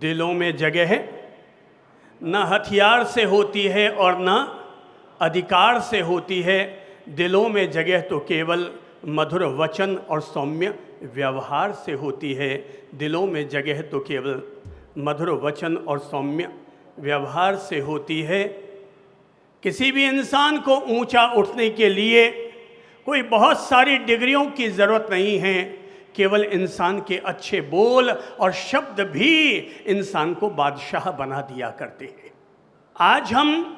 दिलों में जगह है, न हथियार से होती है और न अधिकार से होती है। दिलों में जगह तो केवल मधुर वचन और सौम्य व्यवहार से होती है। दिलों में जगह तो केवल मधुर वचन और सौम्य व्यवहार से होती है। किसी भी इंसान को ऊंचा उठने के लिए कोई बहुत सारी डिग्रियों की ज़रूरत नहीं है, केवल इंसान के अच्छे बोल और शब्द भी इंसान को बादशाह बना दिया करते हैं। आज हम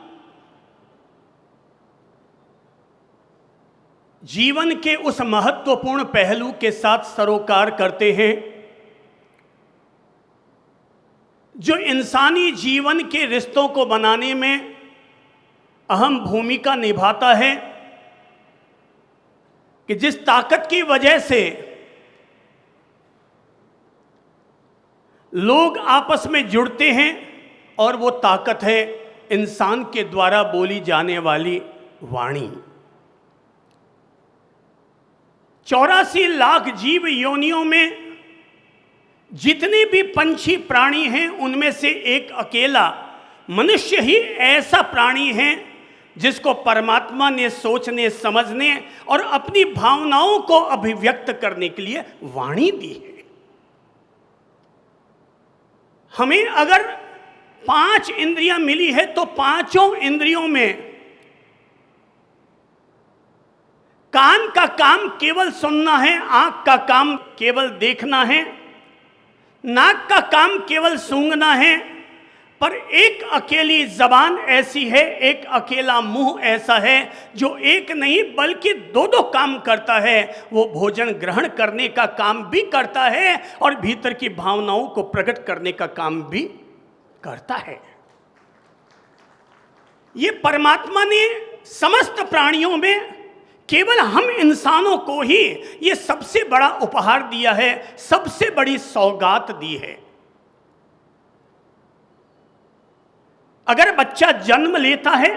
जीवन के उस महत्वपूर्ण पहलू के साथ सरोकार करते हैं जो इंसानी जीवन के रिश्तों को बनाने में अहम भूमिका निभाता है, कि जिस ताकत की वजह से लोग आपस में जुड़ते हैं, और वो ताकत है इंसान के द्वारा बोली जाने वाली वाणी। 84 लाख जीव योनियों में जितने भी पंछी प्राणी हैं, उनमें से एक अकेला मनुष्य ही ऐसा प्राणी है जिसको परमात्मा ने सोचने, समझने और अपनी भावनाओं को अभिव्यक्त करने के लिए वाणी दी है। हमें अगर 5 इंद्रियां मिली है तो पांचों इंद्रियों में कान का काम केवल सुनना है, आंख का काम केवल देखना है, नाक का काम केवल सूंघना है, पर एक अकेली जबान ऐसी है, एक अकेला मुंह ऐसा है जो एक नहीं बल्कि दो काम करता है। वो भोजन ग्रहण करने का काम भी करता है और भीतर की भावनाओं को प्रकट करने का काम भी करता है। ये परमात्मा ने समस्त प्राणियों में केवल हम इंसानों को ही ये सबसे बड़ा उपहार दिया है, सबसे बड़ी सौगात दी है। अगर बच्चा जन्म लेता है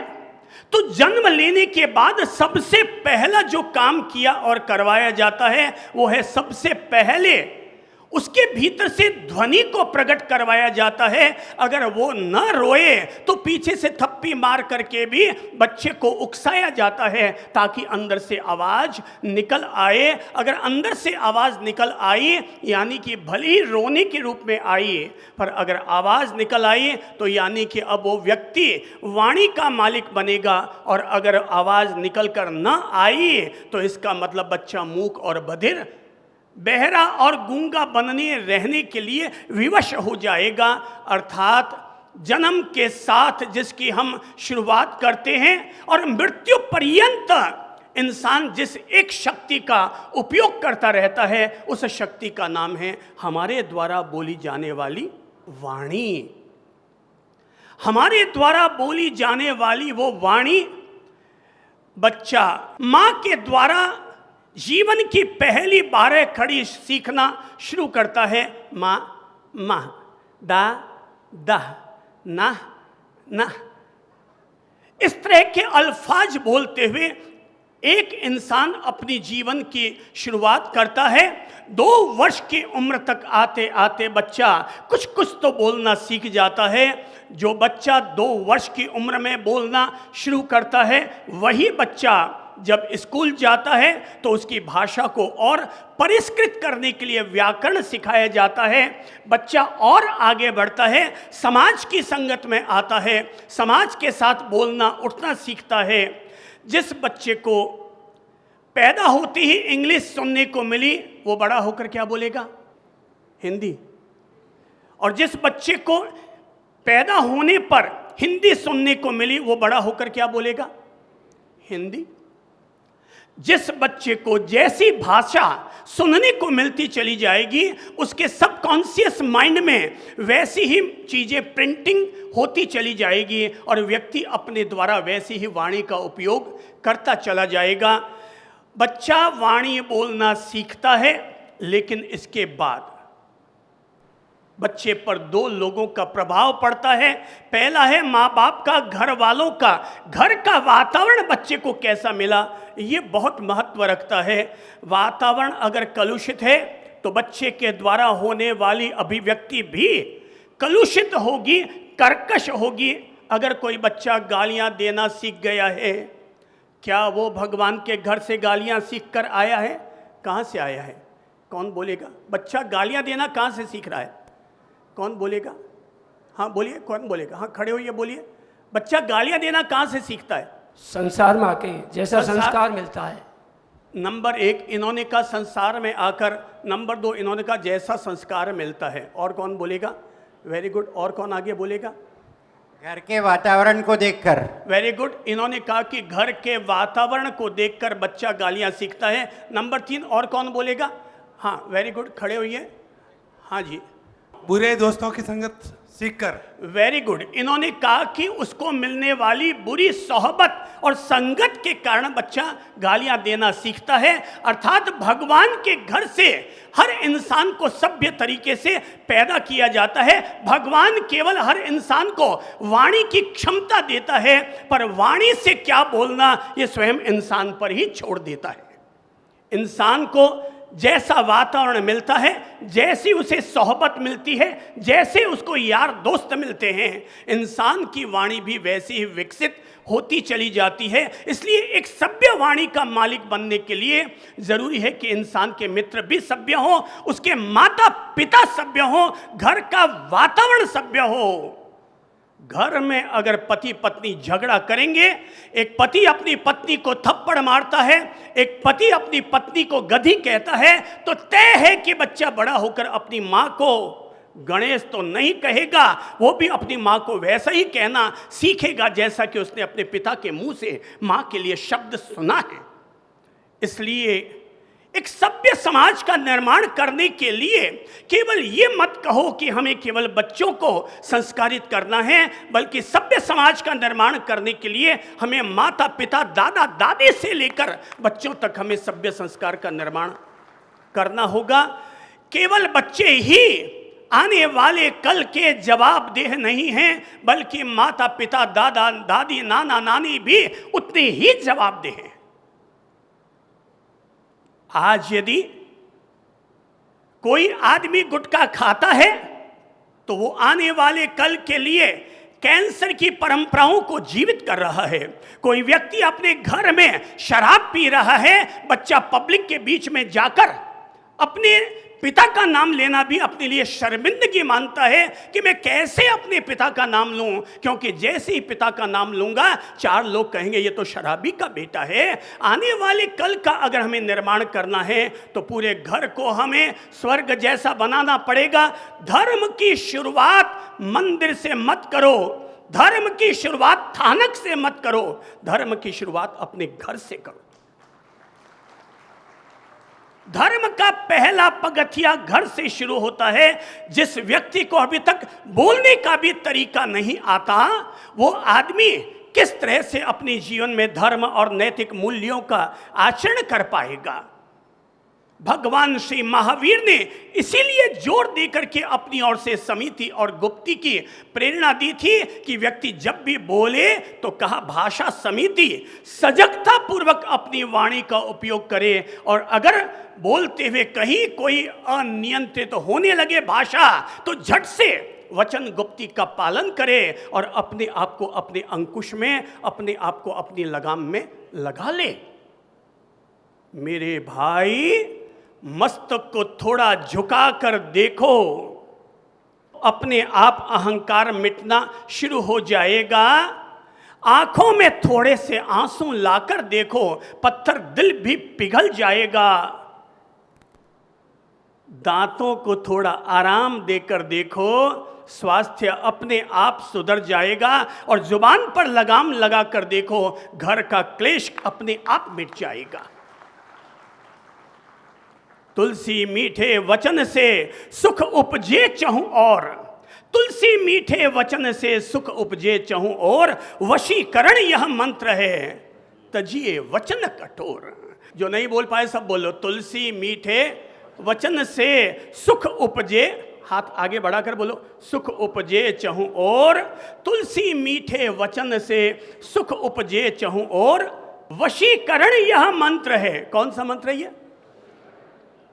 तो जन्म लेने के बाद सबसे पहला जो काम किया और करवाया जाता है वो है सबसे पहले उसके भीतर से ध्वनि को प्रकट करवाया जाता है। अगर वो न रोए तो पीछे से थप्पी मार करके भी बच्चे को उकसाया जाता है ताकि अंदर से आवाज निकल आए। अगर अंदर से आवाज निकल आई यानी कि भले ही रोने के रूप में आई, पर अगर आवाज निकल आई तो यानी कि अब वो व्यक्ति वाणी का मालिक बनेगा। और अगर आवाज निकल कर न आई तो इसका मतलब बच्चा मूक और बधिर, बहरा और गूंगा बनने रहने के लिए विवश हो जाएगा। अर्थात जन्म के साथ जिसकी हम शुरुआत करते हैं और मृत्यु पर्यंत इंसान जिस एक शक्ति का उपयोग करता रहता है, उस शक्ति का नाम है हमारे द्वारा बोली जाने वाली वाणी। हमारे द्वारा बोली जाने वाली वो वाणी बच्चा मां के द्वारा जीवन की पहली 12 खड़ी सीखना शुरू करता है। माँ, माँ, दा, दा, ना, ना, इस तरह के अल्फाज बोलते हुए एक इंसान अपनी जीवन की शुरुआत करता है। 2 वर्ष की उम्र तक आते आते बच्चा कुछ कुछ तो बोलना सीख जाता है। जो बच्चा 2 वर्ष की उम्र में बोलना शुरू करता है, वही बच्चा जब स्कूल जाता है तो उसकी भाषा को और परिष्कृत करने के लिए व्याकरण सिखाया जाता है। बच्चा और आगे बढ़ता है, समाज की संगत में आता है, समाज के साथ बोलना उठना सीखता है। जिस बच्चे को पैदा होते ही इंग्लिश सुनने को मिली, वो बड़ा होकर क्या बोलेगा? हिंदी। और जिस बच्चे को पैदा होने पर हिंदी सुनने को मिली, वो बड़ा होकर क्या बोलेगा? हिंदी। जिस बच्चे को जैसी भाषा सुनने को मिलती चली जाएगी, उसके सबकॉन्शियस माइंड में वैसी ही चीजें प्रिंटिंग होती चली जाएगी और व्यक्ति अपने द्वारा वैसी ही वाणी का उपयोग करता चला जाएगा। बच्चा वाणी बोलना सीखता है, लेकिन इसके बाद बच्चे पर 2 लोगों का प्रभाव पड़ता है। पहला है माँ बाप का, घर वालों का। घर का वातावरण बच्चे को कैसा मिला, ये बहुत महत्व रखता है। वातावरण अगर कलुषित है तो बच्चे के द्वारा होने वाली अभिव्यक्ति भी कलुषित होगी, कर्कश होगी। अगर कोई बच्चा गालियां देना सीख गया है, क्या वो भगवान के घर से गालियां सीख कर आया है? कहाँ से आया है? कौन बोलेगा? बच्चा गालियां देना कहाँ से सीख रहा है? कौन बोलेगा? हाँ बोलिए, कौन बोलेगा? हाँ खड़े होइए, बोलिए। बच्चा गालियां देना कहाँ से सीखता है? संसार में आके जैसा संस्कार मिलता है। नंबर 1 इन्होंने कहा संसार में आकर, नंबर 2 इन्होंने कहा जैसा संस्कार मिलता है। और कौन बोलेगा? Very good. और कौन आगे बोलेगा? घर के वातावरण को देखकर। Very good. इन्होंने कहा कि घर के वातावरण को देखकर बच्चा गालियां सीखता है। नंबर 3 और कौन बोलेगा? हाँ वेरी गुड, खड़े होइए। हाँ जी। बुरे दोस्तों की संगत सीखकर। Very good. इन्होंने कहा कि उसको मिलने वाली बुरी सोहबत और संगत के कारण बच्चा गालियां देना सीखता है। अर्थात भगवान के घर से हर इंसान को सभ्य तरीके से पैदा किया जाता है। भगवान केवल हर इंसान को वाणी की क्षमता देता है, पर वाणी से क्या बोलना ये स्वयं इंसान पर ही छोड़ देता है। इंसान को जैसा वातावरण मिलता है, जैसी उसे सोहबत मिलती है, जैसे उसको यार दोस्त मिलते हैं, इंसान की वाणी भी वैसी ही विकसित होती चली जाती है। इसलिए एक सभ्य वाणी का मालिक बनने के लिए जरूरी है कि इंसान के मित्र भी सभ्य हो, उसके माता पिता सभ्य हो, घर का वातावरण सभ्य हो। घर में अगर पति पत्नी झगड़ा करेंगे, एक पति अपनी पत्नी को थप्पड़ मारता है, एक पति अपनी पत्नी को गधी कहता है, तो तय है कि बच्चा बड़ा होकर अपनी माँ को गणेश तो नहीं कहेगा, वो भी अपनी माँ को वैसा ही कहना सीखेगा जैसा कि उसने अपने पिता के मुंह से माँ के लिए शब्द सुना है। इसलिए एक सभ्य समाज का निर्माण करने के लिए केवल ये मत कहो कि हमें केवल बच्चों को संस्कारित करना है, बल्कि सभ्य समाज का निर्माण करने के लिए हमें माता पिता दादा दादी से लेकर बच्चों तक हमें सभ्य संस्कार का निर्माण करना होगा। केवल बच्चे ही आने वाले कल के जवाबदेह नहीं हैं, बल्कि माता पिता दादा दादी नाना नानी भी उतने ही जवाबदेह हैं। आज यदि कोई आदमी गुटखा खाता है तो वो आने वाले कल के लिए कैंसर की परंपराओं को जीवित कर रहा है। कोई व्यक्ति अपने घर में शराब पी रहा है, बच्चा पब्लिक के बीच में जाकर अपने पिता का नाम लेना भी अपने लिए शर्मिंदगी मानता है कि मैं कैसे अपने पिता का नाम लूं, क्योंकि जैसे ही पिता का नाम लूंगा 4 लोग कहेंगे ये तो शराबी का बेटा है। आने वाले कल का अगर हमें निर्माण करना है तो पूरे घर को हमें स्वर्ग जैसा बनाना पड़ेगा। धर्म की शुरुआत मंदिर से मत करो, धर्म की शुरुआत थानक से मत करो, धर्म की शुरुआत अपने घर से करो। धर्म का पहला पगथिया घर से शुरू होता है। जिस व्यक्ति को अभी तक बोलने का भी तरीका नहीं आता, वो आदमी किस तरह से अपने जीवन में धर्म और नैतिक मूल्यों का आचरण कर पाएगा। भगवान श्री महावीर ने इसीलिए जोर देकर के अपनी ओर से समिति और गुप्ती की प्रेरणा दी थी कि व्यक्ति जब भी बोले तो कहा भाषा समिति सजगता पूर्वक अपनी वाणी का उपयोग करे, और अगर बोलते हुए कहीं कोई अनियंत्रित होने लगे भाषा तो झट से वचन गुप्ती का पालन करे और अपने आप को अपने अंकुश में, अपने आप को अपनी लगाम में लगा ले। मेरे भाई, मस्तक को थोड़ा झुका कर देखो, अपने आप अहंकार मिटना शुरू हो जाएगा। आंखों में थोड़े से आंसू लाकर देखो, पत्थर दिल भी पिघल जाएगा। दांतों को थोड़ा आराम देकर देखो, स्वास्थ्य अपने आप सुधर जाएगा। और जुबान पर लगाम लगाकर देखो, घर का क्लेश अपने आप मिट जाएगा। तुलसी मीठे वचन से सुख उपजे चहु और, तुलसी मीठे वचन से सुख उपजे चहु और, वशीकरण यह मंत्र है तजिए वचन कठोर। जो नहीं बोल पाए सब बोलो, तुलसी मीठे वचन से सुख उपजे, हाथ आगे बढ़ाकर बोलो, सुख उपजे चहु और, तुलसी मीठे वचन से सुख उपजे चहु और, वशीकरण यह मंत्र है। कौन सा मंत्र है ये?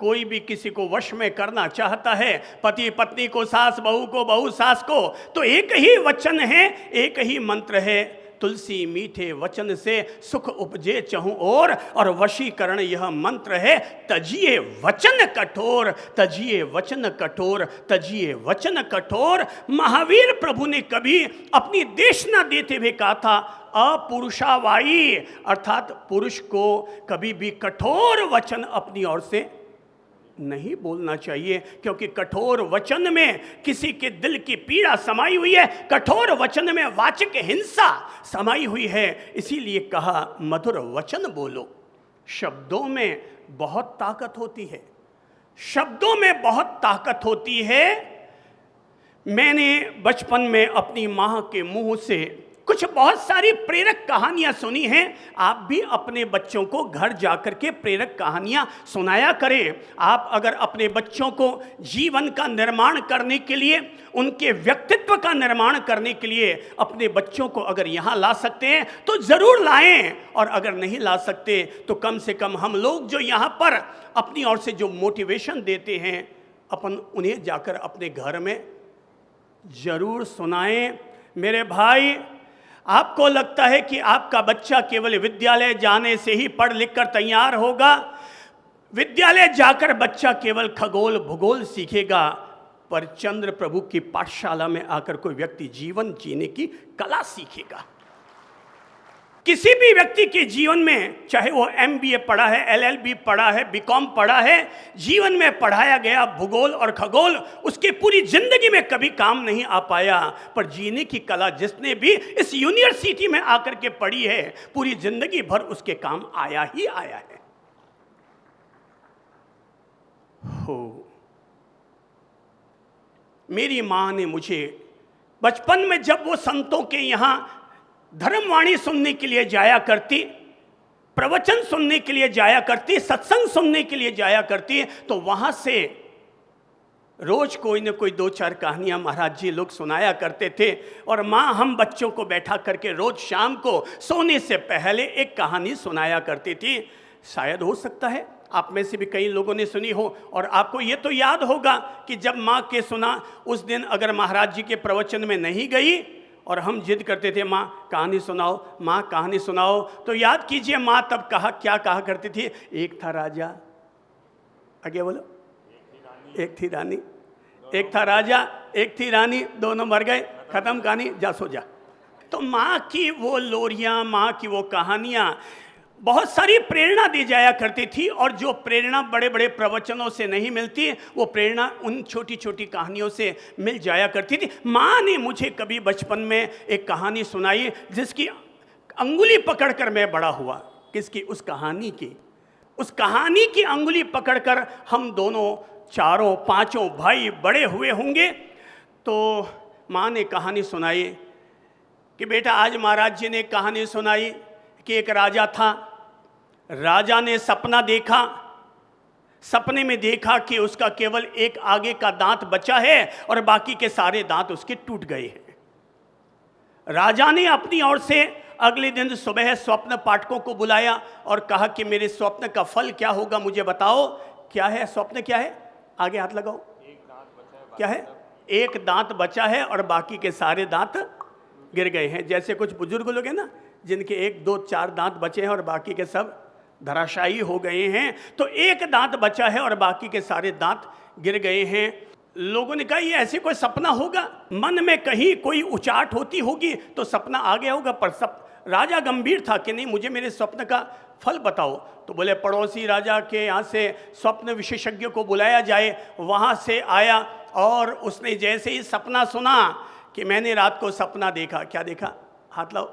कोई भी किसी को वश में करना चाहता है, पति पत्नी को, सास बहू को, बहू सास को, तो एक ही वचन है, एक ही मंत्र है, तुलसी मीठे वचन से सुख उपजे चहु और वशीकरण यह मंत्र है, तजिए वचन कठोर, तजिए वचन कठोर, तजिए वचन कठोर। महावीर प्रभु ने कभी अपनी देशना देते हुए कहा था, अपुरुषावाई, अर्थात पुरुष को कभी भी कठोर वचन अपनी ओर से नहीं बोलना चाहिए, क्योंकि कठोर वचन में किसी के दिल की पीड़ा समाई हुई है, कठोर वचन में वाचिक हिंसा समाई हुई है। इसीलिए कहा मधुर वचन बोलो। शब्दों में बहुत ताकत होती है, शब्दों में बहुत ताकत होती है। मैंने बचपन में अपनी माँ के मुंह से कुछ बहुत सारी प्रेरक कहानियां सुनी हैं। आप भी अपने बच्चों को घर जाकर के प्रेरक कहानियां सुनाया करें। आप अगर अपने बच्चों को जीवन का निर्माण करने के लिए, उनके व्यक्तित्व का निर्माण करने के लिए अपने बच्चों को अगर यहाँ ला सकते हैं तो ज़रूर लाएं, और अगर नहीं ला सकते तो कम से कम हम लोग जो यहाँ पर अपनी ओर से जो मोटिवेशन देते हैं, अपन उन्हें जाकर अपने घर में ज़रूर सुनाएं। मेरे भाई, आपको लगता है कि आपका बच्चा केवल विद्यालय जाने से ही पढ़ लिख कर तैयार होगा? विद्यालय जाकर बच्चा केवल खगोल भूगोल सीखेगा, पर चंद्र प्रभु की पाठशाला में आकर कोई व्यक्ति जीवन जीने की कला सीखेगा। किसी भी व्यक्ति के जीवन में, चाहे वो MBA पढ़ा है, LLB पढ़ा है, BCom पढ़ा है, जीवन में पढ़ाया गया भूगोल और खगोल उसके पूरी जिंदगी में कभी काम नहीं आ पाया, पर जीने की कला जिसने भी इस यूनिवर्सिटी में आकर के पढ़ी है, पूरी जिंदगी भर उसके काम आया ही आया है। हो, मेरी माँ ने मुझे बचपन में, जब वो संतों के यहाँ धर्मवाणी सुनने के लिए जाया करती, प्रवचन सुनने के लिए जाया करती, सत्संग सुनने के लिए जाया करती, तो वहां से रोज कोई न कोई 2-4 कहानियां महाराज जी लोग सुनाया करते थे। और माँ हम बच्चों को बैठा करके रोज शाम को सोने से पहले एक कहानी सुनाया करती थी। शायद हो सकता है आप में से भी कई लोगों ने सुनी हो, और आपको ये तो याद होगा कि जब माँ के सुना, उस दिन अगर महाराज जी के प्रवचन में नहीं गई और हम जिद करते थे, माँ कहानी सुनाओ, माँ कहानी सुनाओ, तो याद कीजिए माँ तब क्या कहा करती थी? एक था राजा, आगे बोलो, एक थी रानी, एक था राजा, एक थी रानी, दोनों मर गए, खत्म कहानी, जा सो जा। तो माँ की वो लोरियाँ, माँ की वो कहानियाँ बहुत सारी प्रेरणा दी जाया करती थी, और जो प्रेरणा बड़े बड़े प्रवचनों से नहीं मिलती, वो प्रेरणा उन छोटी छोटी कहानियों से मिल जाया करती थी। माँ ने मुझे कभी बचपन में एक कहानी सुनाई जिसकी अंगुली पकड़कर मैं बड़ा हुआ। किसकी? उस कहानी की। उस कहानी की अंगुली पकड़कर हम दोनों, चारों पांचों भाई बड़े हुए होंगे। तो माँ ने कहानी सुनाई कि बेटा, आज महाराज जी ने कहानी सुनाई कि एक राजा था। राजा ने सपना देखा, सपने में देखा कि उसका केवल एक आगे का दांत बचा है और बाकी के सारे दांत उसके टूट गए हैं। राजा ने अपनी ओर से अगले दिन सुबह स्वप्न पाठकों को बुलाया और कहा कि मेरे स्वप्न का फल क्या होगा, मुझे बताओ। क्या है स्वप्न? क्या है? आगे हाथ लगाओ। क्या है? एक दांत बचा है और बाकी के सारे दांत गिर गए हैं। जैसे कुछ बुजुर्ग लोग हैं ना, जिनके 1, 2, 4 दांत बचे हैं और बाकी के सब धराशायी हो गए हैं। तो एक दांत बचा है और बाकी के सारे दांत गिर गए हैं। लोगों ने कहा ये ऐसे कोई सपना होगा? मन में कहीं कोई उचाट होती होगी तो सपना आ गया होगा। पर राजा गंभीर था कि नहीं, मुझे मेरे स्वप्न का फल बताओ। तो बोले पड़ोसी राजा के यहाँ से स्वप्न विशेषज्ञ को बुलाया जाए। वहाँ से आया और उसने जैसे ही सपना सुना कि मैंने रात को सपना देखा। क्या देखा? हाथ लाओ।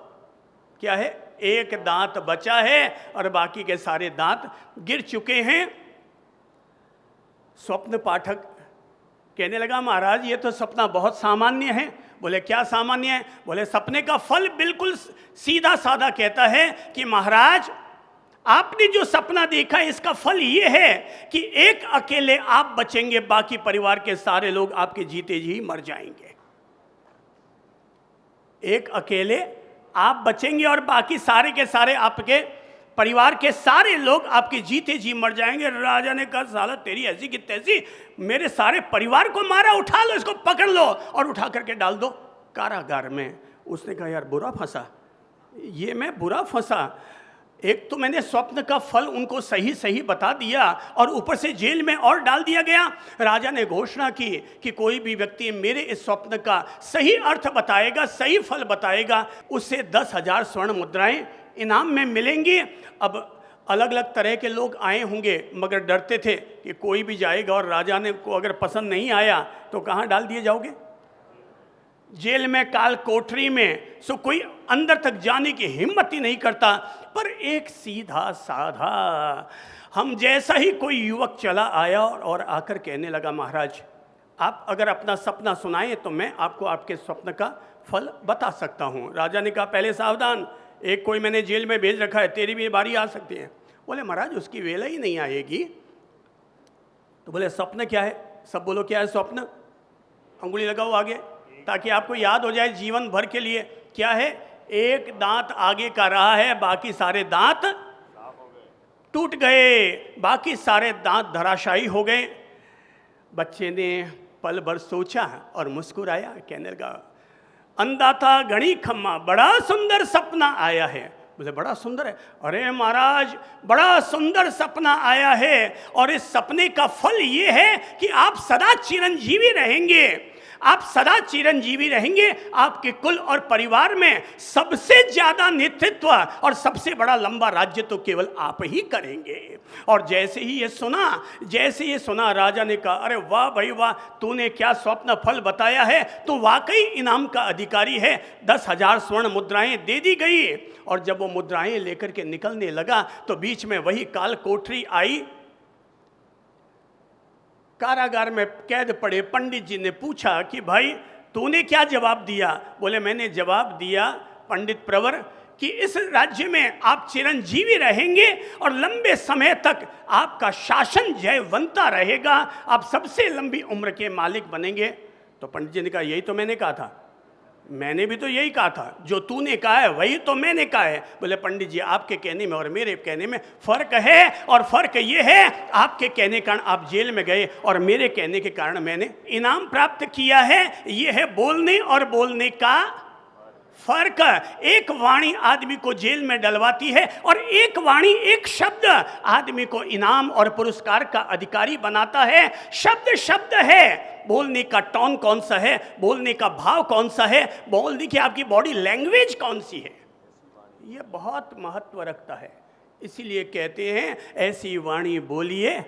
क्या है? एक दांत बचा है और बाकी के सारे दांत गिर चुके हैं। स्वप्न पाठक कहने लगा महाराज ये तो सपना बहुत सामान्य है। बोले क्या सामान्य है? बोले सपने का फल बिल्कुल सीधा साधा कहता है कि महाराज आपने जो सपना देखा इसका फल ये है कि एक अकेले आप बचेंगे, बाकी परिवार के सारे लोग आपके जीते जी मर जाएंगे। एक अकेले आप बचेंगे और बाकी सारे के सारे आपके परिवार के सारे लोग आपके जीते जी मर जाएंगे। राजा ने कहा साला तेरी ऐसी की तैसी, मेरे सारे परिवार को मारा, उठा लो इसको, पकड़ लो और उठा करके डाल दो कारागार में। उसने कहा यार बुरा फंसा, ये मैं बुरा फंसा, एक तो मैंने स्वप्न का फल उनको सही सही बता दिया और ऊपर से जेल में और डाल दिया गया। राजा ने घोषणा की कि कोई भी व्यक्ति मेरे इस स्वप्न का सही अर्थ बताएगा, सही फल बताएगा, उससे 10,000 स्वर्ण मुद्राएं इनाम में मिलेंगी। अब अलग अलग तरह के लोग आए होंगे, मगर डरते थे कि कोई भी जाएगा और राजा ने को अगर पसंद नहीं आया तो कहाँ डाल दिए जाओगे? जेल में, काल कोठरी में। सो कोई अंदर तक जाने की हिम्मत ही नहीं करता। पर एक सीधा साधा हम जैसा ही कोई युवक चला आया और आकर कहने लगा महाराज आप अगर अपना सपना सुनाएं तो मैं आपको आपके स्वप्न का फल बता सकता हूँ। राजा ने कहा पहले सावधान, एक कोई मैंने जेल में भेज रखा है, तेरी भी बारी आ सकती है। बोले महाराज उसकी वेला ही नहीं आएगी। तो बोले स्वप्न क्या है? सब बोलो क्या है स्वप्न, अंगुली लगाओ आगे ताकि आपको याद हो जाए जीवन भर के लिए। क्या है? एक दांत आगे का रहा है, बाकी सारे दांत टूट गए, बाकी सारे दांत धराशायी हो गए। बच्चे ने पल भर सोचा और मुस्कुराया, कहने लगा अंधा था घड़ी खम्मा, बड़ा सुंदर सपना आया है। बोले बड़ा सुंदर है? अरे महाराज बड़ा सुंदर सपना आया है और इस सपने का फल ये है कि आप सदा चिरंजीवी रहेंगे, आप सदा चिरंजीवी रहेंगे। आपके कुल और परिवार में सबसे ज्यादा नेतृत्व और सबसे बड़ा लंबा राज्य तो केवल आप ही करेंगे। और जैसे ही ये सुना राजा ने कहा अरे वाह भाई वाह, तूने क्या स्वप्न फल बताया है, तो वाकई इनाम का अधिकारी है। 10,000 स्वर्ण मुद्राएं दे दी गई। और जब वो मुद्राएं लेकर के निकलने लगा तो बीच में वही काल कोठरी आई। कारागार में कैद पड़े पंडित जी ने पूछा कि भाई तूने क्या जवाब दिया? बोले मैंने जवाब दिया पंडित प्रवर कि इस राज्य में आप चिरंजीवी रहेंगे और लंबे समय तक आपका शासन जयवंता रहेगा, आप सबसे लंबी उम्र के मालिक बनेंगे। तो पंडित जी ने कहा यही तो मैंने कहा था, मैंने भी तो यही कहा था, जो तूने कहा है वही तो मैंने कहा है। बोले पंडित जी आपके कहने में और मेरे कहने में फर्क है, और फर्क ये है आपके कहने के कारण आप जेल में गए और मेरे कहने के कारण मैंने इनाम प्राप्त किया है। ये है बोलने और बोलने का फर्क। एक वाणी आदमी को जेल में डलवाती है और एक वाणी, एक शब्द आदमी को इनाम और पुरस्कार का अधिकारी बनाता है। शब्द शब्द है, बोलने का टोन कौन सा है, बोलने का भाव कौन सा है, बोलने की आपकी बॉडी लैंग्वेज कौन सी है, ये बहुत महत्व रखता है। इसीलिए कहते हैं ऐसी वाणी बोलिए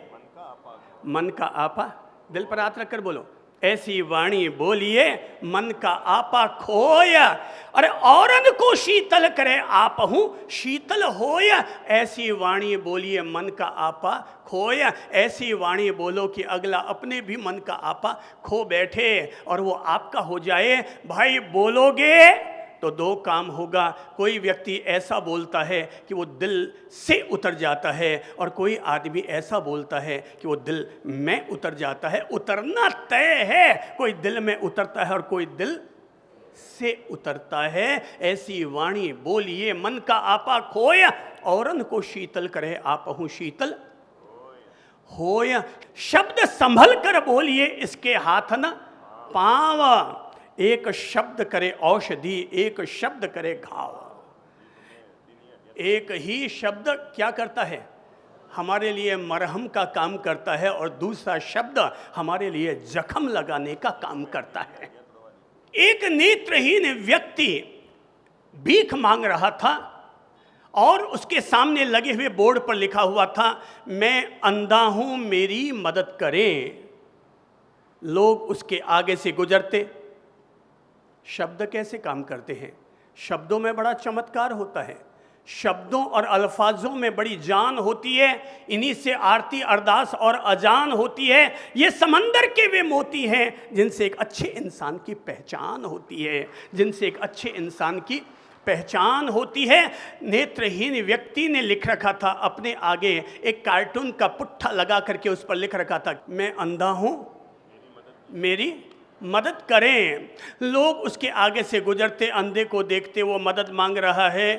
मन का आपा। दिल पर हाथ रखकर बोलो, ऐसी वाणी बोलिए मन का आपा खोया। अरे औरन को शीतल करे आप हूँ शीतल होया। ऐसी वाणी बोलिए मन का आपा खोया। ऐसी वाणी बोलो कि अगला अपने भी मन का आपा खो बैठे और वो आपका हो जाए। भाई बोलोगे तो दो काम होगा, कोई व्यक्ति ऐसा बोलता है कि वो दिल से उतर जाता है और कोई आदमी ऐसा बोलता है कि वो दिल में उतर जाता है। उतरना तय है, कोई दिल में उतरता है और कोई दिल से उतरता है। ऐसी वाणी बोलिए मन का आपा खोया, औरन को शीतल करे आप हूँ शीतल होया। शब्द संभल कर बोलिए इसके हाथ न पाँव। एक शब्द करे औषधि, एक शब्द करे घाव। एक ही शब्द क्या करता है? हमारे लिए मरहम का काम करता है और दूसरा शब्द हमारे लिए जख्म लगाने का काम करता है। एक नेत्रहीन व्यक्ति भीख मांग रहा था और उसके सामने लगे हुए बोर्ड पर लिखा हुआ था मैं अंधा हूं मेरी मदद करें। लोग उसके आगे से गुजरते। शब्द कैसे काम करते हैं? शब्दों में बड़ा चमत्कार होता है, शब्दों और अल्फाजों में बड़ी जान होती है। इन्हीं से आरती अरदास और अजान होती है। ये समंदर के वे मोती हैं जिनसे एक अच्छे इंसान की पहचान होती है, जिनसे एक अच्छे इंसान की पहचान होती है। नेत्रहीन व्यक्ति ने लिख रखा था अपने आगे, एक कार्टून का पुट्ठा लगा करके उस पर लिख रखा था मैं अंधा हूं मेरी मदद करें। लोग उसके आगे से गुजरते, अंधे को देखते, वो मदद मांग रहा है।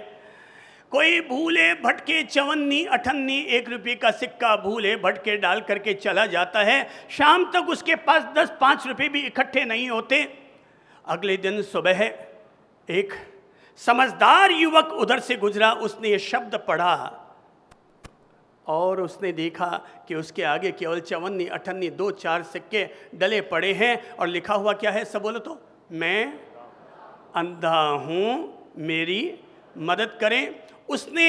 कोई भूले भटके चवन्नी अठन्नी 1 रुपये का सिक्का भूले भटके डाल करके चला जाता है। शाम तक उसके पास 10-5 रुपये भी इकट्ठे नहीं होते। अगले दिन सुबह एक समझदार युवक उधर से गुजरा, उसने ये शब्द पढ़ा और उसने देखा कि उसके आगे केवल चवन्नी अठन्नी 2-4 सिक्के डले पड़े हैं और लिखा हुआ क्या है, सब बोलो तो, मैं अंधा हूँ, मेरी मदद करें। उसने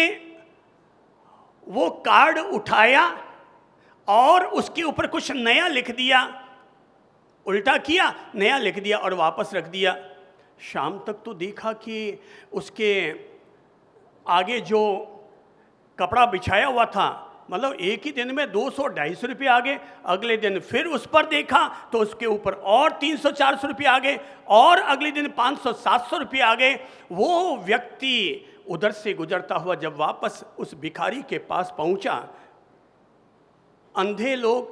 वो कार्ड उठाया और उसके ऊपर कुछ नया लिख दिया, उल्टा किया, नया लिख दिया और वापस रख दिया। शाम तक तो देखा कि उसके आगे जो कपड़ा बिछाया हुआ था, मतलब एक ही दिन में 200-250 रुपये आ गए। अगले दिन फिर उस पर देखा तो उसके ऊपर और 300-400 रुपये आ गए और अगले दिन 500-700 रुपये आ गए। वो व्यक्ति उधर से गुजरता हुआ जब वापस उस भिखारी के पास पहुंचा, अंधे लोग,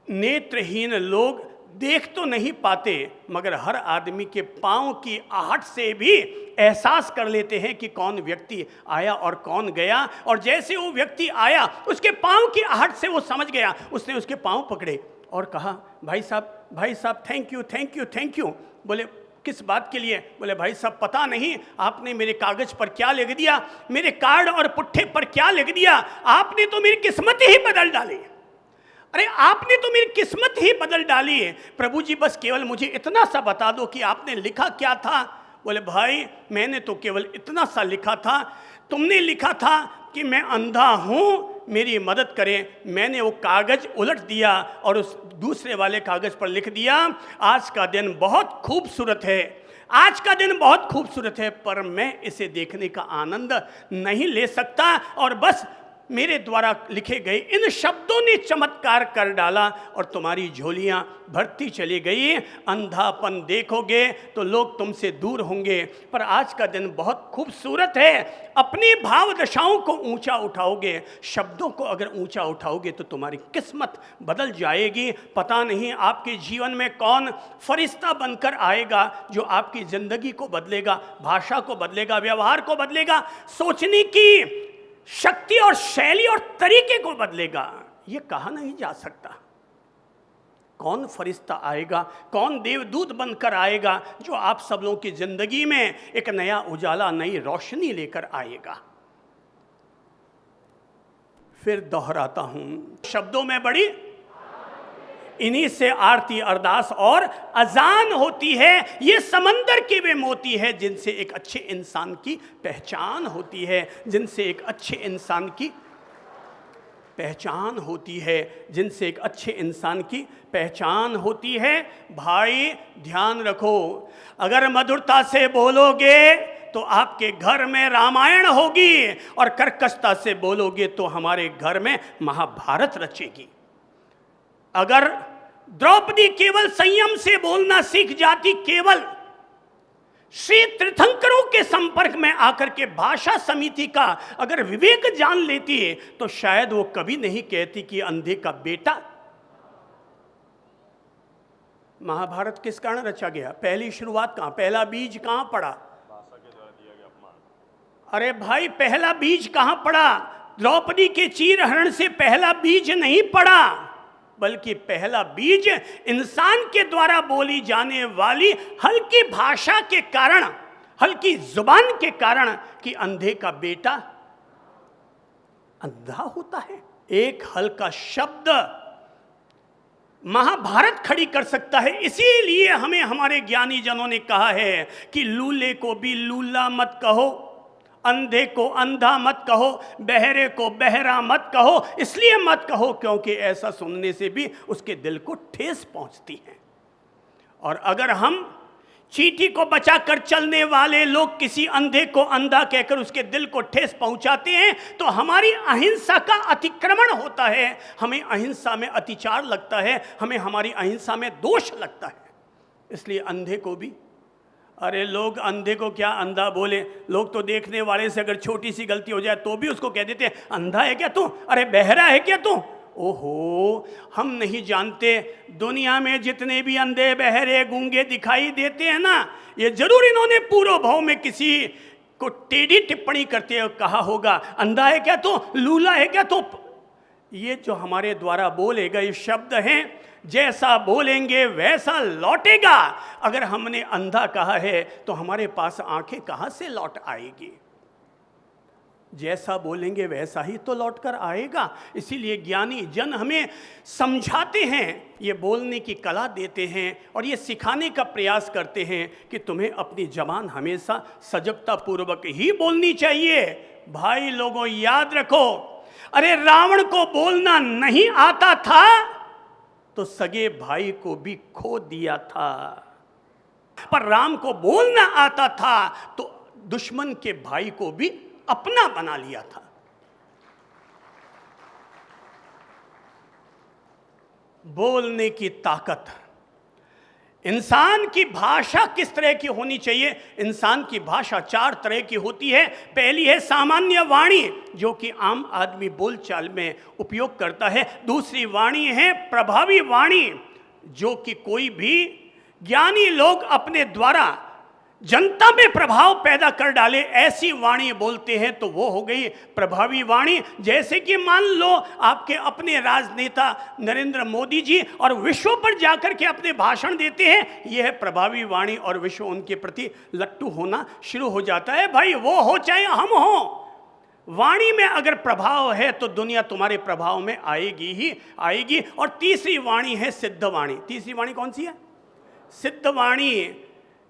नेत्रहीन लोग देख तो नहीं पाते, मगर हर आदमी के पांव की आहट से भी एहसास कर लेते हैं कि कौन व्यक्ति आया और कौन गया। और जैसे वो व्यक्ति आया, उसके पांव की आहट से वो समझ गया। उसने उसके पांव पकड़े और कहा, भाई साहब thank you thank you thank you. बोले किस बात के लिए? बोले भाई साहब पता नहीं आपने मेरे कागज पर क्या लिख दिया, मेरे कार्ड और पुट्ठे पर क्या लिख दिया, आपने तो मेरी किस्मत ही बदल डाली। अरे आपने तो मेरी किस्मत ही बदल डाली है। प्रभु जी बस केवल मुझे इतना सा बता दो कि आपने लिखा क्या था। बोले भाई मैंने तो केवल इतना सा लिखा था, तुमने लिखा था कि मैं अंधा हूँ, मेरी मदद करें। मैंने वो कागज उलट दिया और उस दूसरे वाले कागज पर लिख दिया, आज का दिन बहुत खूबसूरत है, आज का दिन बहुत खूबसूरत है, पर मैं इसे देखने का आनंद नहीं ले सकता। और बस मेरे द्वारा लिखे गए इन शब्दों ने चमत्कार कर डाला और तुम्हारी झोलियां भरती चली गई। अंधापन देखोगे तो लोग तुमसे दूर होंगे, पर आज का दिन बहुत खूबसूरत है। अपनी भाव दशाओं को ऊंचा उठाओगे, शब्दों को अगर ऊंचा उठाओगे तो तुम्हारी किस्मत बदल जाएगी। पता नहीं आपके जीवन में कौन फरिश्ता बनकर आएगा जो आपकी जिंदगी को बदलेगा, भाषा को बदलेगा, व्यवहार को बदलेगा, सोचने की शक्ति और शैली और तरीके को बदलेगा। ये कहा नहीं जा सकता। कौन फरिश्ता आएगा, कौन देवदूत बनकर आएगा जो आप सब लोगों की जिंदगी में एक नया उजाला, नई रोशनी लेकर आएगा। फिर दोहराता हूं, शब्दों में बड़ी, इन्हीं से आरती अरदास और अजान होती है। ये समंदर के वे मोती है जिनसे एक अच्छे इंसान की पहचान होती है, जिनसे एक अच्छे इंसान की पहचान होती है, जिनसे एक अच्छे इंसान की पहचान होती है। भाई ध्यान रखो, अगर मधुरता से बोलोगे तो आपके घर में रामायण होगी और कर्कशता से बोलोगे तो हमारे घर में महाभारत रचेगी। अगर द्रौपदी केवल संयम से बोलना सीख जाती, केवल श्री तीर्थंकरों के संपर्क में आकर के भाषा समिति का अगर विवेक जान लेती है तो शायद वो कभी नहीं कहती कि अंधे का बेटा। महाभारत किस कारण रचा गया? पहली शुरुआत कहां, पहला बीज कहां पड़ा? अरे भाई पहला बीज कहां पड़ा? द्रौपदी के चीरहरण से पहला बीज नहीं पड़ा, बल्कि पहला बीज इंसान के द्वारा बोली जाने वाली हल्की भाषा के कारण, हल्की जुबान के कारण कि अंधे का बेटा अंधा होता है। एक हल्का शब्द महाभारत खड़ी कर सकता है। इसीलिए हमें हमारे ज्ञानी जनों ने कहा है कि लूले को भी लूला मत कहो, अंधे को अंधा मत कहो, बहरे को बहरा मत कहो। इसलिए मत कहो क्योंकि ऐसा सुनने से भी उसके दिल को ठेस पहुंचती है। और अगर हम चींटी को बचाकर चलने वाले लोग किसी अंधे को अंधा कहकर उसके दिल को ठेस पहुंचाते हैं तो हमारी अहिंसा का अतिक्रमण होता है, हमें अहिंसा में अतिचार लगता है, हमें हमारी अहिंसा में दोष लगता है। इसलिए अंधे को भी, अरे लोग अंधे को क्या अंधा बोले, लोग तो देखने वाले से अगर छोटी सी गलती हो जाए तो भी उसको कह देते हैं अंधा है क्या तू, अरे बहरा है क्या तू। ओहो, हम नहीं जानते दुनिया में जितने भी अंधे बहरे गूंगे दिखाई देते हैं ना, ये जरूर इन्होंने पूर्व भाव में किसी को टेढ़ी टिप्पणी करते हुए कहा होगा, अंधा है क्या तो, लूला है क्या तो। ये जो हमारे द्वारा बोले गए शब्द हैं, जैसा बोलेंगे वैसा लौटेगा। अगर हमने अंधा कहा है तो हमारे पास आंखें कहां से लौट आएगी? जैसा बोलेंगे वैसा ही तो लौट कर आएगा। इसीलिए ज्ञानी जन हमें समझाते हैं, ये बोलने की कला देते हैं और ये सिखाने का प्रयास करते हैं कि तुम्हें अपनी जबान हमेशा सजगता पूर्वक ही बोलनी चाहिए। भाई लोगों, याद रखो, अरे रावण को बोलना नहीं आता था तो सगे भाई को भी खो दिया था, पर राम को बोलना आता था तो दुश्मन के भाई को भी अपना बना लिया था। बोलने की ताकत। इंसान की भाषा किस तरह की होनी चाहिए? इंसान की भाषा 4 तरह की होती है। पहली है सामान्य वाणी, जो कि आम आदमी बोलचाल में उपयोग करता है। दूसरी वाणी है प्रभावी वाणी, जो कि कोई भी ज्ञानी लोग अपने द्वारा जनता में प्रभाव पैदा कर डाले, ऐसी वाणी बोलते हैं तो वो हो गई प्रभावी वाणी। जैसे कि मान लो आपके अपने राजनेता नरेंद्र मोदी जी और विश्व पर जाकर के अपने भाषण देते हैं, यह है प्रभावी वाणी, और विश्व उनके प्रति लट्टू होना शुरू हो जाता है। भाई वो हो चाहे हम हो, वाणी में अगर प्रभाव है तो दुनिया तुम्हारे प्रभाव में आएगी ही आएगी। और तीसरी वाणी है सिद्ध वाणी। तीसरी वाणी कौन सी है? सिद्ध वाणी।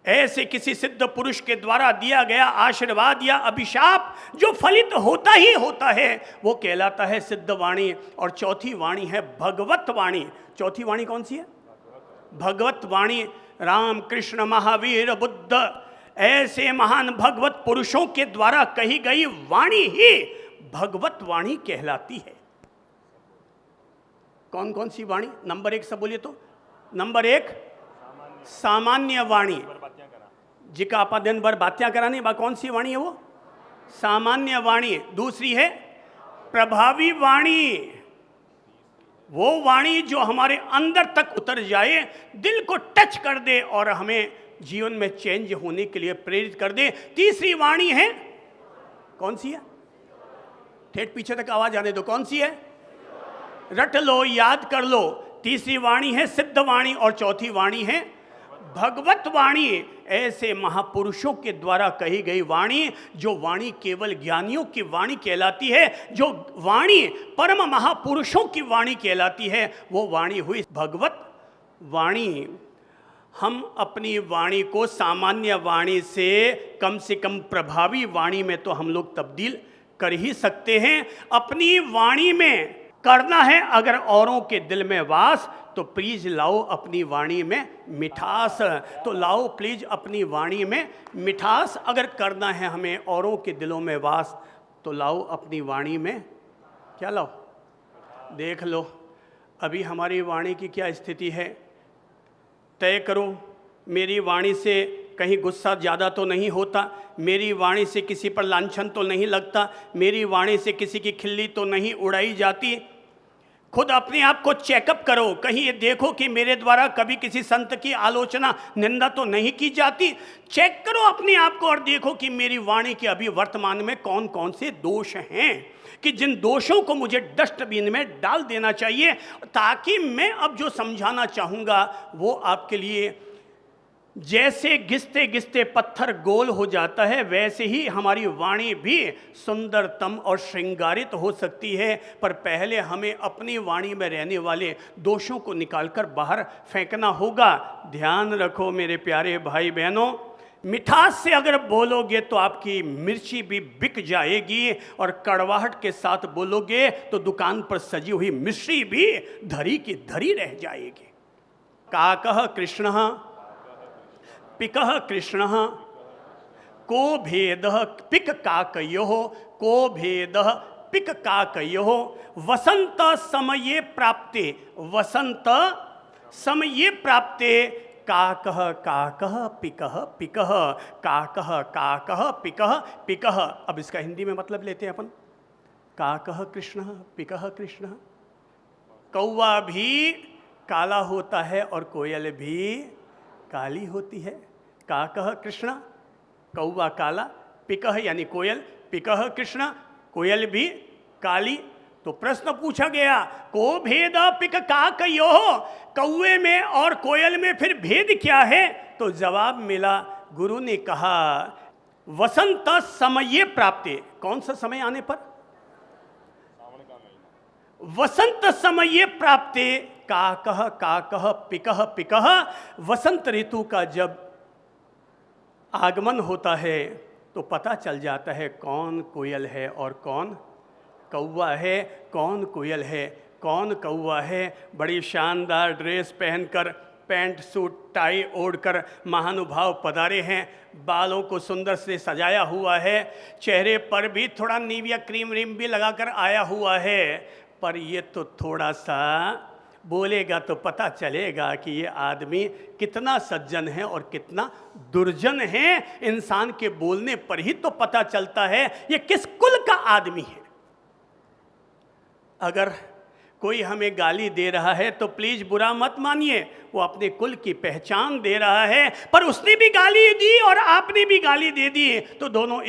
ऐसे किसी सिद्ध पुरुष के द्वारा दिया गया आशीर्वाद या अभिशाप जो फलित होता ही होता है, वो कहलाता है सिद्ध वाणी। और चौथी वाणी है भगवत वाणी। चौथी वाणी कौन सी है? भगवत वाणी। राम, कृष्ण, महावीर, बुद्ध, ऐसे महान भगवत पुरुषों के द्वारा कही गई वाणी ही भगवत वाणी कहलाती है। कौन कौन सी वाणी? नंबर 1 सब बोलिए तो। नंबर 1 सामान्य वाणी, जिका आपा दिन भर बातें कराने, बा कौन सी वाणी है वो? सामान्य वाणी। दूसरी है प्रभावी वाणी, वो वाणी जो हमारे अंदर तक उतर जाए, दिल को टच कर दे और हमें जीवन में चेंज होने के लिए प्रेरित कर दे। तीसरी वाणी है, कौन सी है? ठेठ पीछे तक आवाज आने दो। कौन सी है? रट लो, याद कर लो। तीसरी वाणी है सिद्ध वाणी और चौथी वाणी है भगवत वाणी। ऐसे महापुरुषों के द्वारा कही गई वाणी, जो वाणी केवल ज्ञानियों की वाणी कहलाती है, जो वाणी परम महापुरुषों की वाणी कहलाती है, वो वाणी हुई भगवत वाणी। हम अपनी वाणी को सामान्य वाणी से कम प्रभावी वाणी में तो हम लोग तब्दील कर ही सकते हैं। अपनी वाणी में करना है अगर औरों के दिल में वास, तो प्लीज लाओ अपनी वाणी में मिठास। तो लाओ प्लीज अपनी वाणी में मिठास। अगर करना है हमें औरों के दिलों में वास, तो लाओ अपनी वाणी में क्या लाओ? देख लो अभी हमारी वाणी की क्या स्थिति है। तय करो, मेरी वाणी से कहीं गुस्सा ज़्यादा तो नहीं होता, मेरी वाणी से किसी पर लांछन तो नहीं लगता, मेरी वाणी से किसी की खिल्ली तो नहीं उड़ाई जाती। खुद अपने आप को चेकअप करो, कहीं ये देखो कि मेरे द्वारा कभी किसी संत की आलोचना, निंदा तो नहीं की जाती। चेक करो अपने आप को और देखो कि मेरी वाणी के अभी वर्तमान में कौन कौन से दोष हैं, कि जिन दोषों को मुझे डस्टबिन में डाल देना चाहिए, ताकि मैं अब जो समझाना चाहूँगा वो आपके लिए जैसे घिसते घिसते पत्थर गोल हो जाता है, वैसे ही हमारी वाणी भी सुंदरतम और श्रृंगारित हो सकती है। पर पहले हमें अपनी वाणी में रहने वाले दोषों को निकालकर बाहर फेंकना होगा। ध्यान रखो मेरे प्यारे भाई बहनों, मिठास से अगर बोलोगे तो आपकी मिर्ची भी बिक जाएगी, और कड़वाहट के साथ बोलोगे तो दुकान पर सजी हुई मिश्री भी धरी की धरी रह जाएगी। काकः कृष्णः पिकः कृष्णः को भेदः पिक काकयोः, को भेदः पिक काकयोः। वसंत समये प्राप्ते, वसंत समये प्राप्ते, काकः काकः पिकः पिकः, काकः काकः पिकः पिकः। अब इसका हिंदी में मतलब लेते हैं अपन। काकः कृष्णः पिकः कृष्णः। कौवा भी काला होता है और कोयल भी काली होती है। काकः कृष्ण, कौवा काला, पिकह यानी कोयल, पिकह कृष्ण, कोयल भी काली। तो प्रश्न पूछा गया, को भेद पिक काकयो, कौवे में और कोयल में फिर भेद क्या है? तो जवाब मिला, गुरु ने कहा वसंत समय प्राप्ते। कौन सा समय आने पर? वसंत समय प्राप्ते काकह काकह पिकह पिकह। वसंत ऋतु का जब आगमन होता है तो पता चल जाता है कौन कोयल है और कौन कौवा है, कौन कोयल है कौन कौवा है। बड़ी शानदार ड्रेस पहनकर, पैंट सूट टाई ओढ़कर महानुभाव पधारे हैं, बालों को सुंदर से सजाया हुआ है, चेहरे पर भी थोड़ा निविया क्रीम व्रीम भी लगाकर आया हुआ है। पर ये तो थोड़ा सा बोलेगा तो पता चलेगा कि ये आदमी कितना सज्जन है और कितना दुर्जन है। इंसान के बोलने पर ही तो पता चलता है ये किस कुल का आदमी है। अगर कोई हमें गाली दे रहा है तो प्लीज बुरा मत मानिए, वो अपने कुल की पहचान दे रहा है। पर उसने भी गाली दी और आपने भी गाली दे दी, तो दोनों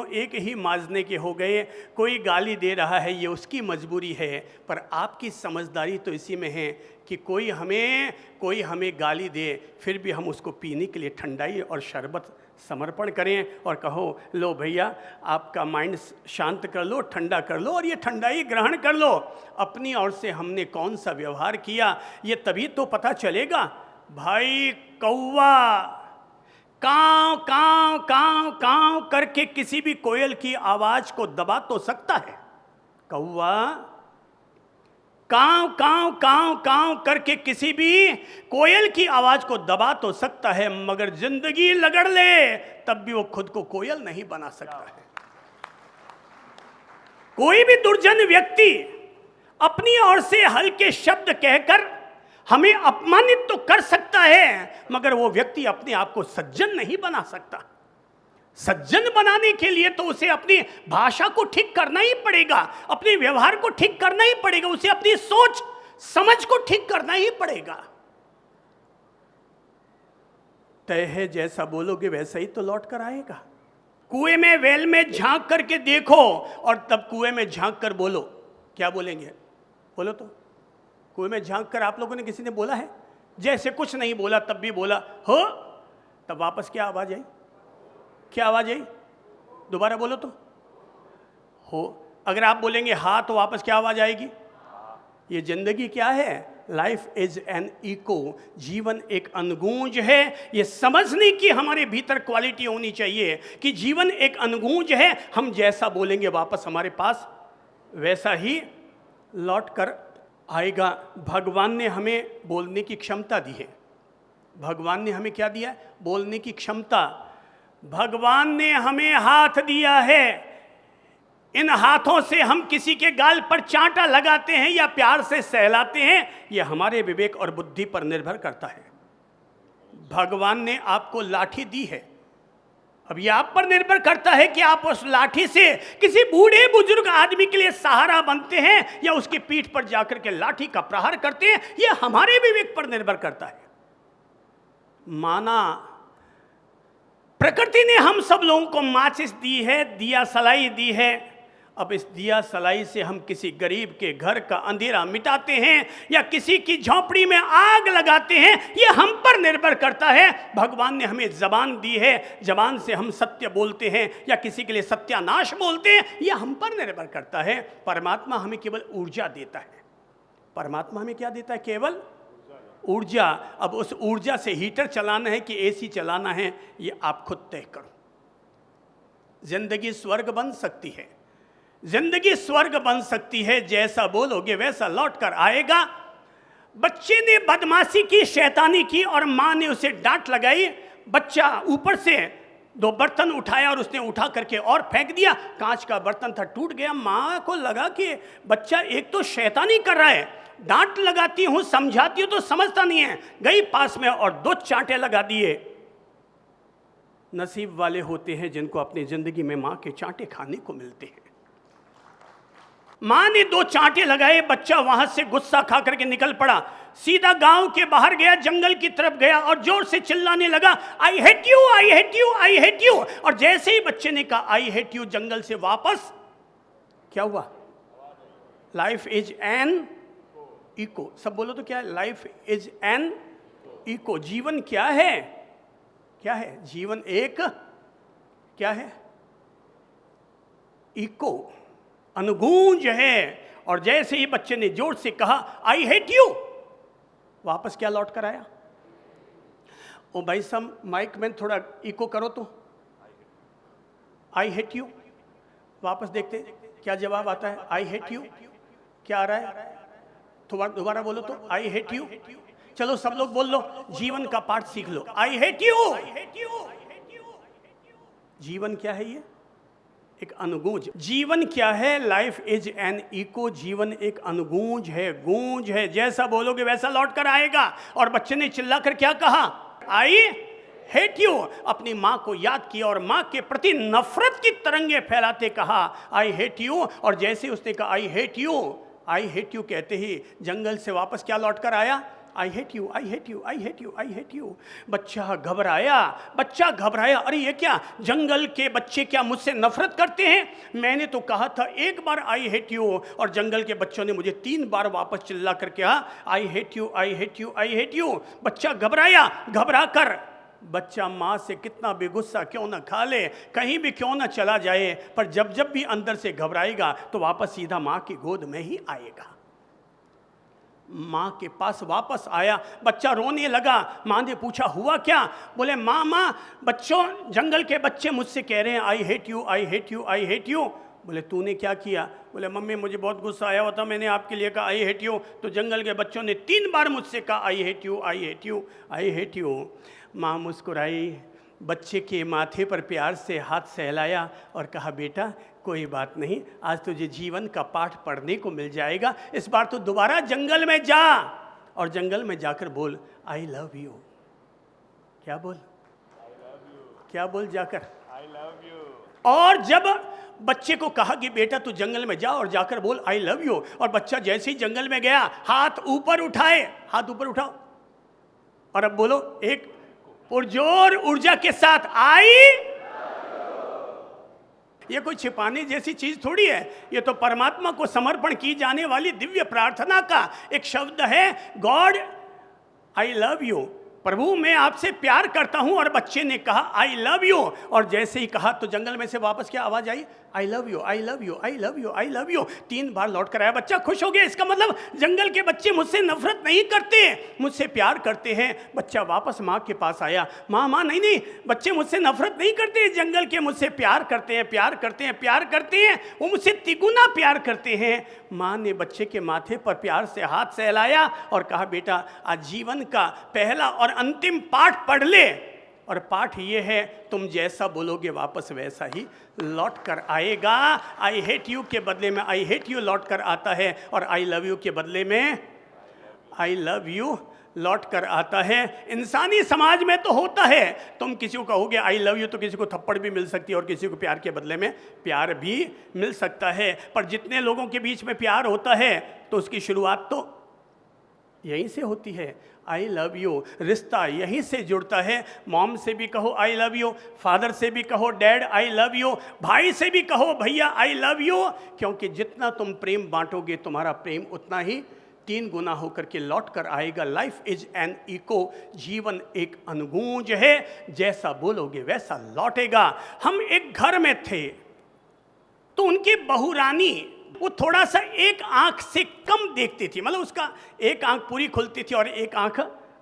एक ही माजने के हो गए। कोई गाली दे रहा है ये उसकी मजबूरी है, पर आपकी समझदारी तो इसी में है कि कोई हमें गाली दे फिर भी हम उसको पीने के लिए ठंडाई और शरबत समर्पण करें और कहो लो भैया आपका माइंड शांत कर लो, ठंडा कर लो और ये ठंडाई ग्रहण कर लो। अपनी ओर से हमने कौन सा व्यवहार किया ये तभी तो पता चलेगा। भाई कौवा कांव कांव कांव कांव करके किसी भी कोयल की आवाज को दबा तो सकता है। कौवा कांव कांव कांव कांव करके किसी भी कोयल की आवाज को दबा तो सकता है, मगर जिंदगी लगड़ ले तब भी वो खुद को कोयल नहीं बना सकता है। कोई भी दुर्जन व्यक्ति अपनी ओर से हल्के शब्द कहकर हमें अपमानित तो कर सकता है, मगर वो व्यक्ति अपने आप को सज्जन नहीं बना सकता। सज्जन बनाने के लिए तो उसे अपनी भाषा को ठीक करना ही पड़ेगा, अपने व्यवहार को ठीक करना ही पड़ेगा, उसे अपनी सोच समझ को ठीक करना ही पड़ेगा। तय है जैसा बोलोगे वैसा ही तो लौट कर आएगा। कुएं में वेल में झांक करके देखो और तब कुएं में झांक कर बोलो। क्या बोलेंगे? बोलो तो। कुएं में झांक कर आप लोगों ने किसी ने बोला है? जैसे कुछ नहीं बोला तब भी बोला हो, तब वापस क्या आवाज आई? क्या आवाज आई? दोबारा बोलो तो। हो। अगर आप बोलेंगे हाँ तो वापस क्या आवाज आएगी? ये जिंदगी क्या है? Life is an echo. जीवन एक अनगूंज है। ये समझने की हमारे भीतर क्वालिटी होनी चाहिए कि जीवन एक अनगूंज है। हम जैसा बोलेंगे वापस हमारे पास वैसा ही लौट कर आएगा। भगवान ने हमें बोलने की क्षमता दी है। भगवान ने हमें क्या दिया? बोलने की क्षमता। भगवान ने हमें हाथ दिया है। इन हाथों से हम किसी के गाल पर चांटा लगाते हैं या प्यार से सहलाते हैं, यह हमारे विवेक और बुद्धि पर निर्भर करता है। भगवान ने आपको लाठी दी है, अब यह आप पर निर्भर करता है कि आप उस लाठी से किसी बूढ़े बुजुर्ग आदमी के लिए सहारा बनते हैं या उसकी पीठ पर जाकर के लाठी का प्रहार करते हैं। यह हमारे विवेक पर निर्भर करता है। माना प्रकृति ने हम सब लोगों को माचिस दी है, दिया सलाई दी है। अब इस दिया सलाई से हम किसी गरीब के घर का अंधेरा मिटाते हैं या किसी की झोंपड़ी में आग लगाते हैं, यह हम पर निर्भर करता है। भगवान ने हमें जबान दी है, जबान से हम सत्य बोलते हैं या किसी के लिए सत्यानाश बोलते हैं, यह हम पर निर्भर करता है। परमात्मा हमें केवल ऊर्जा देता है। परमात्मा हमें क्या देता है? केवल ऊर्जा। अब उस ऊर्जा से हीटर चलाना है कि एसी चलाना है, ये आप खुद तय करो। जिंदगी स्वर्ग बन सकती है। जिंदगी स्वर्ग बन सकती है, जैसा बोलोगे वैसा लौट कर आएगा। बच्चे ने बदमाशी की, शैतानी की और माँ ने उसे डांट लगाई। बच्चा ऊपर से 2 बर्तन उठाया और उसने उठा करके और फेंक दिया। कांच का बर्तन था, टूट गया। माँ को लगा कि बच्चा एक तो शैतानी कर रहा है, डांट लगाती हूँ समझाती हूँ तो समझता नहीं है। गई पास में और 2 चांटे लगा दिए। नसीब वाले होते हैं जिनको अपनी जिंदगी में माँ के चांटे खाने को मिलते हैं। माँ ने 2 चांटे लगाए, बच्चा वहां से गुस्सा खा करके निकल पड़ा, सीधा गांव के बाहर गया, जंगल की तरफ गया और जोर से चिल्लाने लगा, I hate you, I hate you, I hate you. और जैसे ही बच्चे ने कहा आई हेट यू, जंगल से वापस क्या हुआ? Life is an echo. सब बोलो तो क्या है? Life is an echo. जीवन क्या है? क्या है जीवन? एक क्या है? इको, अनुगूंज है। और जैसे ही बच्चे ने जोर से कहा आई हेट यू, वापस क्या लौट कर आया? ओ भाई साहब माइक में थोड़ा इको करो तो, आई हेट यू। वापस देखते क्या जवाब आता है? I hate you. क्या आ रहा है? दोबारा बोलो तो, आई हेट यू। चलो सब लोग बोल लो, जीवन का पाठ सीख लो, आई हेट यू। जीवन क्या है? ये एक अनुगूंज। जीवन क्या है? Life is an echo. जीवन एक अनुगूंज है, गूंज है, जैसा बोलोगे वैसा लौट कर आएगा। और बच्चे ने चिल्लाकर क्या कहा? I hate you. अपनी माँ को याद किया और माँ के प्रति नफरत की तरंगे फैलाते कहा आई हेट यू। और जैसे उसने कहा I hate you, I hate you कहते ही जंगल से वापस क्या लौट कर आया? I hate you, I hate you, I hate you, I hate you. बच्चा घबराया, बच्चा घबराया, अरे ये क्या? जंगल के बच्चे क्या मुझसे नफरत करते हैं? मैंने तो कहा था एक बार आई हेट यू, और जंगल के बच्चों ने मुझे 3 बार वापस चिल्ला कर कहा I hate you, I hate you, I hate you. बच्चा घबराया, घबरा कर बच्चा माँ से कितना भी गुस्सा क्यों ना खा ले, कहीं भी क्यों ना चला जाए, पर जब जब भी अंदर से घबराएगा तो वापस सीधा माँ की गोद में ही आएगा। माँ के पास वापस आया, बच्चा रोने लगा। माँ ने पूछा हुआ क्या? बोले माँ बच्चों, जंगल के बच्चे मुझसे कह रहे हैं I hate you, I hate you, I hate you. बोले तूने क्या किया? बोले मम्मी मुझे बहुत गुस्सा आया हुआ था, मैंने आपके लिए कहा आई हेट यू, तो जंगल के बच्चों ने 3 बार मुझसे कहा I hate you, I hate you, I hate you. माँ मुस्कुराई, बच्चे के माथे पर प्यार से हाथ सहलाया और कहा बेटा कोई बात नहीं, आज तुझे जीवन का पाठ पढ़ने को मिल जाएगा। इस बार तो दोबारा जंगल में जा और जंगल में जाकर बोल आई लव यू। क्या बोल? क्या बोल जाकर? आई लव यू। और जब बच्चे को कहा कि बेटा तू जंगल में जा और जाकर बोल आई लव यू, और बच्चा जैसे ही जंगल में गया हाथ ऊपर उठाए, हाथ ऊपर उठाओ और अब बोलो एक पुरजोर ऊर्जा के साथ आई। ये कोई छिपाने जैसी चीज थोड़ी है, ये तो परमात्मा को समर्पण की जाने वाली दिव्य प्रार्थना का एक शब्द है। गॉड आई लव यू, प्रभु मैं आपसे प्यार करता हूं। और बच्चे ने कहा आई लव यू, और जैसे ही कहा तो जंगल में से वापस क्या आवाज आई? I love you, I love you, I love you, I love you. 3 बार लौट कर आया। बच्चा खुश हो गया, इसका मतलब जंगल के बच्चे मुझसे नफरत नहीं करते, मुझसे प्यार करते हैं। बच्चा वापस माँ के पास आया। माँ नहीं, बच्चे मुझसे नफरत नहीं करते, जंगल के मुझसे प्यार करते हैं, प्यार करते हैं, प्यार करते हैं, वो मुझसे तिगुना प्यार करते हैं। माँ ने बच्चे के माथे पर प्यार से हाथ सहलाया और कहा बेटा आज जीवन का पहला और अंतिम पाठ पढ़ ले, और पाठ ये है तुम जैसा बोलोगे वापस वैसा ही लौट कर आएगा। आई हेट यू के बदले में आई हेट यू लौट कर आता है, और आई लव यू के बदले में आई लव यू लौट कर आता है। इंसानी समाज में तो होता है, तुम किसी को कहोगे आई लव यू तो किसी को थप्पड़ भी मिल सकती है और किसी को प्यार के बदले में प्यार भी मिल सकता है। पर जितने लोगों के बीच में प्यार होता है तो उसकी शुरुआत तो यहीं से होती है। आई लव यू, रिश्ता यहीं से जुड़ता है। मॉम से भी कहो आई लव यू, फादर से भी कहो डैड आई लव यू, भाई से भी कहो भैया आई लव यू, क्योंकि जितना तुम प्रेम बांटोगे तुम्हारा प्रेम उतना ही 3 गुना होकर के लौट कर आएगा। लाइफ इज एन इको, जीवन एक अनुगूंज है, जैसा बोलोगे वैसा लौटेगा। हम एक घर में थे तो उनकी बहुरानी वो थोड़ा सा एक आंख से कम देखती थी, मतलब उसका एक आंख पूरी खुलती थी और एक आंख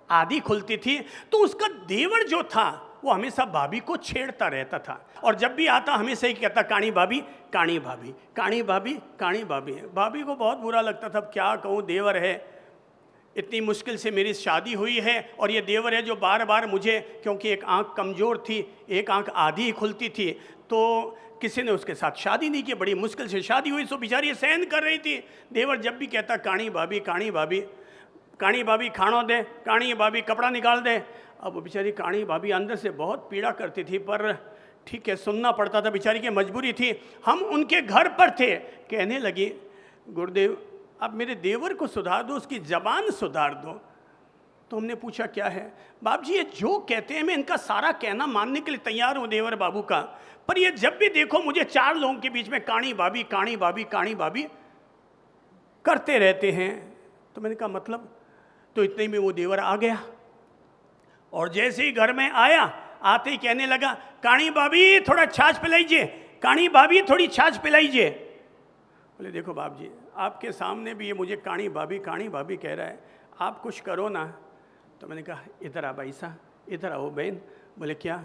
आधी खुलती थी। तो उसका देवर जो था वो हमेशा भाभी को छेड़ता रहता था, और जब भी आता हमेशा ही कहता काणी भाभी, काणी भाभी, काणी भाभी, काणी भाभी। भाभी को बहुत बुरा लगता था, क्या कहूँ देवर है, इतनी मुश्किल से मेरी शादी हुई है और ये देवर है जो बार बार मुझे, क्योंकि एक आंख कमज़ोर थी, एक आंख आधी ही खुलती थी, तो किसी ने उसके साथ शादी नहीं की, बड़ी मुश्किल से शादी हुई, सो बेचारी सहन कर रही थी। देवर जब भी कहता काणी भाभी, काणी भाभी, काणी भाभी खाणो दे, काणी भाभी कपड़ा निकाल दे। अब वो बेचारी काणी भाभी अंदर से बहुत पीड़ा करती थी, पर ठीक है सुनना पड़ता था, बेचारी की मजबूरी थी। हम उनके घर पर थे, कहने लगी गुरुदेव आप मेरे देवर को सुधार दो, उसकी जबान सुधार दो। तो हमने पूछा क्या है? बाप जी ये जो कहते हैं मैं इनका सारा कहना मानने के लिए तैयार हूँ देवर बाबू का, पर ये जब भी देखो मुझे 4 लोगों के बीच में काणी भाभी काणी भाभी काणी भाभी करते रहते हैं। तो मैंने कहा मतलब? तो इतने में वो देवर आ गया और जैसे ही घर में आया, आते ही कहने लगा काणी भाभी थोड़ा छाछ पिलाइए, काणी भाभी थोड़ी छाछ पिलाइए। बोले देखो बाप जी आपके सामने भी ये मुझे काणी भाभी कह रहा है, आप कुछ करो ना। तो मैंने कहा इधर आ भाई साहब, इधर आओ बहन। बोले क्या?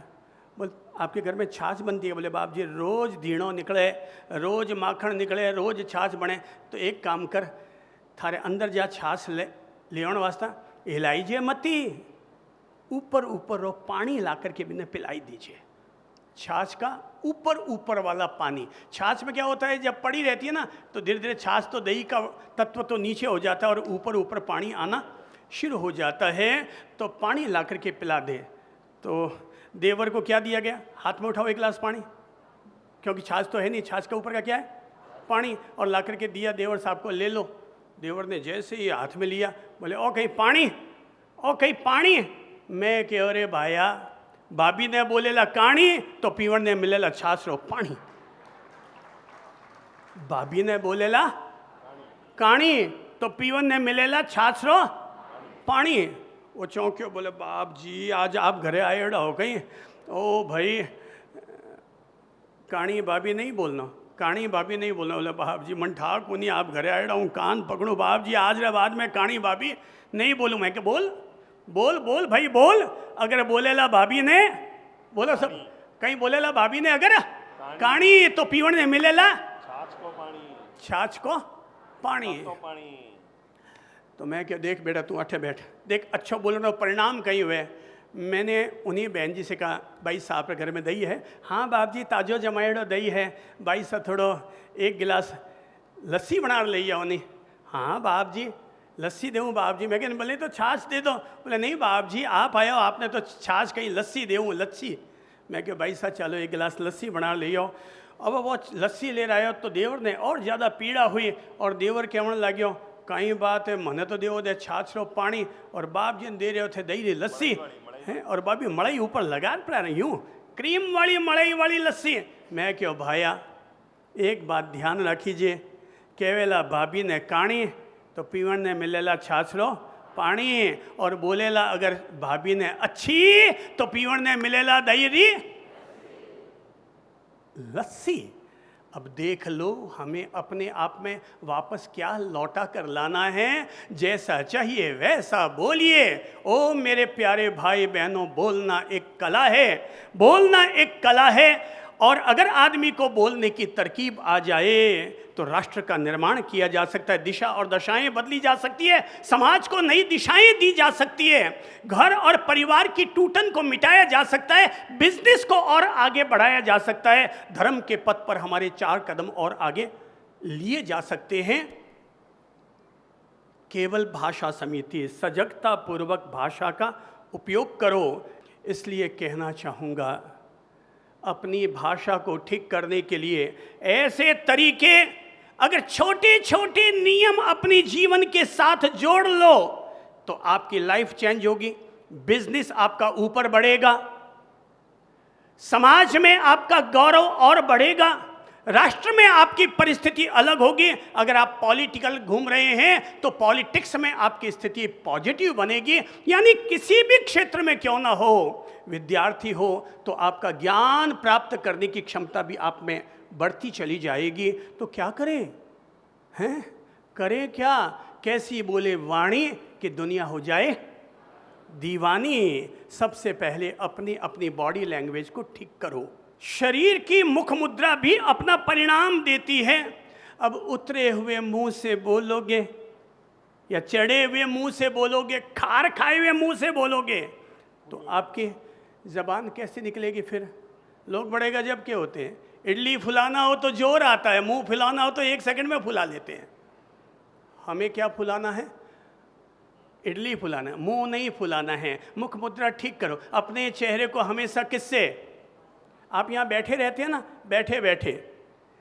बोले आपके घर में छाछ बनती है? बोले बाप जी रोज़ दीणों निकले, रोज़ माखण निकले, रोज़ छाछ बने। तो एक काम कर, थारे अंदर जा छाछ ले आने वास्ता हिलाइए मती, ऊपर ऊपर रो पानी ला करके बिना पिलाई दीजिए। छाछ का ऊपर ऊपर वाला पानी। छाछ में क्या होता है जब पड़ी रहती है ना तो धीरे धीरे छाछ तो दही का तत्व तो नीचे हो जाता है और ऊपर ऊपर पानी आना शुरू हो जाता है। तो पानी ला करके पिला दे। तो देवर को क्या दिया गया? हाथ में उठाओ 1 गिलास पानी, क्योंकि छाछ तो है नहीं, छाछ के ऊपर का क्या है? पानी। और ला करके दिया देवर साहब को, ले लो। देवर ने जैसे ही हाथ में लिया बोले ओ कहीं पानी, ओ कहीं पानी। मैं कह अरे भाया भाभी ने बोलेला काणी तो पीवण ने मिलेला छाछ रो पानी। भाभी ने बोलेला काणी तो पीवण ने मिलेला छाछ रो पानी। वो चौंक्यो, बोले बाप जी आज आप घरे आए हो कहीं? ओ भाई काणी भाभी नहीं बोलना, काणी भाभी नहीं बोलना। बोले बाप जी मन ठाक को नहीं, आप घरे आए हूँ, कान पकड़ो बाप जी, आज रे बाद में काणी भाभी नहीं बोलूँ। मैं क्या बोल बोल बोल भाई बोल। अगर बोलेला भाभी ने, बोलो सब, कहीं बोलेला भाभी ने अगर काणी तो पीवण ने मिलेला छाछ को पानी। तो मैं क्या, देख बेटा तू अठे बैठ, देख अच्छा बोलना परिणाम कहीं हुए। मैंने उन्हीं बहन जी से कहा भाई साहब के घर में दही है? हाँ बाप जी ताजो जमाएड़ो दही है। भाई साहब थोड़ो 1 गिलास लस्सी बना ले जाओ। नहीं हाँ बाप जी लस्सी दूँ बाप जी? मैं कहने बोले तो छाछ दे दो। बोले नहीं बाप जी आप आए हो, आपने तो छाछ कहीं लस्सी दूँ लस्सी। मैं क्या भाई साहब चलो 1 गिलास लस्सी बना ले आओ। अब वो लस्सी ले रहा हो तो देवर ने और ज़्यादा पीड़ा हुई और देवर कहने लग्यो कहीं बात है मने तो देव दे छाछ रो पानी और बाप जी ने दे रहे थे दही लस्सी है। और बाबी मलाई ऊपर लगा पड़ा रही हूँ, क्रीम वाली मलाई वाली लस्सी। मैं क्यों भाया एक बात ध्यान रखीजिए, केवेला भाभी ने काणी तो पीवण ने मिलेला छाछ रो पानी। और बोलेला अगर भाभी ने अच्छी तो पीवण ने मिलेला दही री लस्सी। अब देख लो हमें अपने आप में वापस क्या लौटा कर लाना है। जैसा चाहिए वैसा बोलिए। ओ मेरे प्यारे भाई बहनों, बोलना एक कला है, बोलना एक कला है। और अगर आदमी को बोलने की तरकीब आ जाए तो राष्ट्र का निर्माण किया जा सकता है, दिशा और दशाएं बदली जा सकती है, समाज को नई दिशाएं दी जा सकती है, घर और परिवार की टूटन को मिटाया जा सकता है, बिजनेस को और आगे बढ़ाया जा सकता है, धर्म के पथ पर हमारे 4 कदम और आगे लिए जा सकते हैं। केवल भाषा समिति, सजगता पूर्वक भाषा का उपयोग करो। इसलिए कहना चाहूँगा अपनी भाषा को ठीक करने के लिए ऐसे तरीके, अगर छोटे छोटे नियम अपनी जीवन के साथ जोड़ लो तो आपकी लाइफ चेंज होगी, बिजनेस आपका ऊपर बढ़ेगा, समाज में आपका गौरव और बढ़ेगा, राष्ट्र में आपकी परिस्थिति अलग होगी। अगर आप पॉलिटिकल घूम रहे हैं तो पॉलिटिक्स में आपकी स्थिति पॉजिटिव बनेगी। यानी किसी भी क्षेत्र में क्यों ना हो, विद्यार्थी हो तो आपका ज्ञान प्राप्त करने की क्षमता भी आप में बढ़ती चली जाएगी। तो क्या करें हैं, करें क्या? कैसी बोले वाणी कि दुनिया हो जाए दीवानी। सबसे पहले अपनी अपनी बॉडी लैंग्वेज को ठीक करो। शरीर की मुख मुद्रा भी अपना परिणाम देती है। अब उतरे हुए मुंह से बोलोगे या चढ़े हुए मुंह से बोलोगे, खार खाए हुए मुंह से बोलोगे तो आपकी जबान कैसे निकलेगी? फिर लोग बड़े गजब के होते हैं, इडली फुलाना हो तो जोर आता है, मुंह फुलाना हो तो 1 सेकंड में फुला लेते हैं। हमें क्या फुलाना है? इडली फुलाना, मुंह नहीं फुलाना है। मुख मुद्रा ठीक करो। अपने चेहरे को हमेशा किससे, आप यहाँ बैठे रहते हैं ना, बैठे बैठे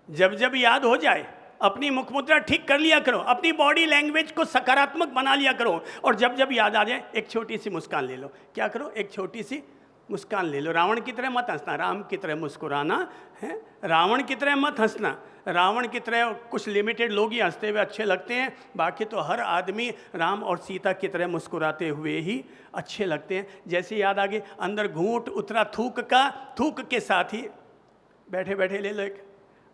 जब जब याद हो जाए अपनी मुख मुद्रा ठीक कर लिया करो, अपनी बॉडी लैंग्वेज को सकारात्मक बना लिया करो, और जब जब याद आ जाए एक छोटी सी मुस्कान ले लो। क्या करो? एक छोटी सी मुस्कान ले लो। रावण की तरह मत हंसना, राम की तरह मुस्कुराना है। रावण की तरह मत हंसना, रावण की तरह कुछ लिमिटेड लोग ही हंसते हुए अच्छे लगते हैं, बाकी तो हर आदमी राम और सीता की तरह मुस्कुराते हुए ही अच्छे लगते हैं। जैसे याद आ गई, अंदर घूंट उतरा थूक का, थूक के साथ ही बैठे बैठे ले लो एक,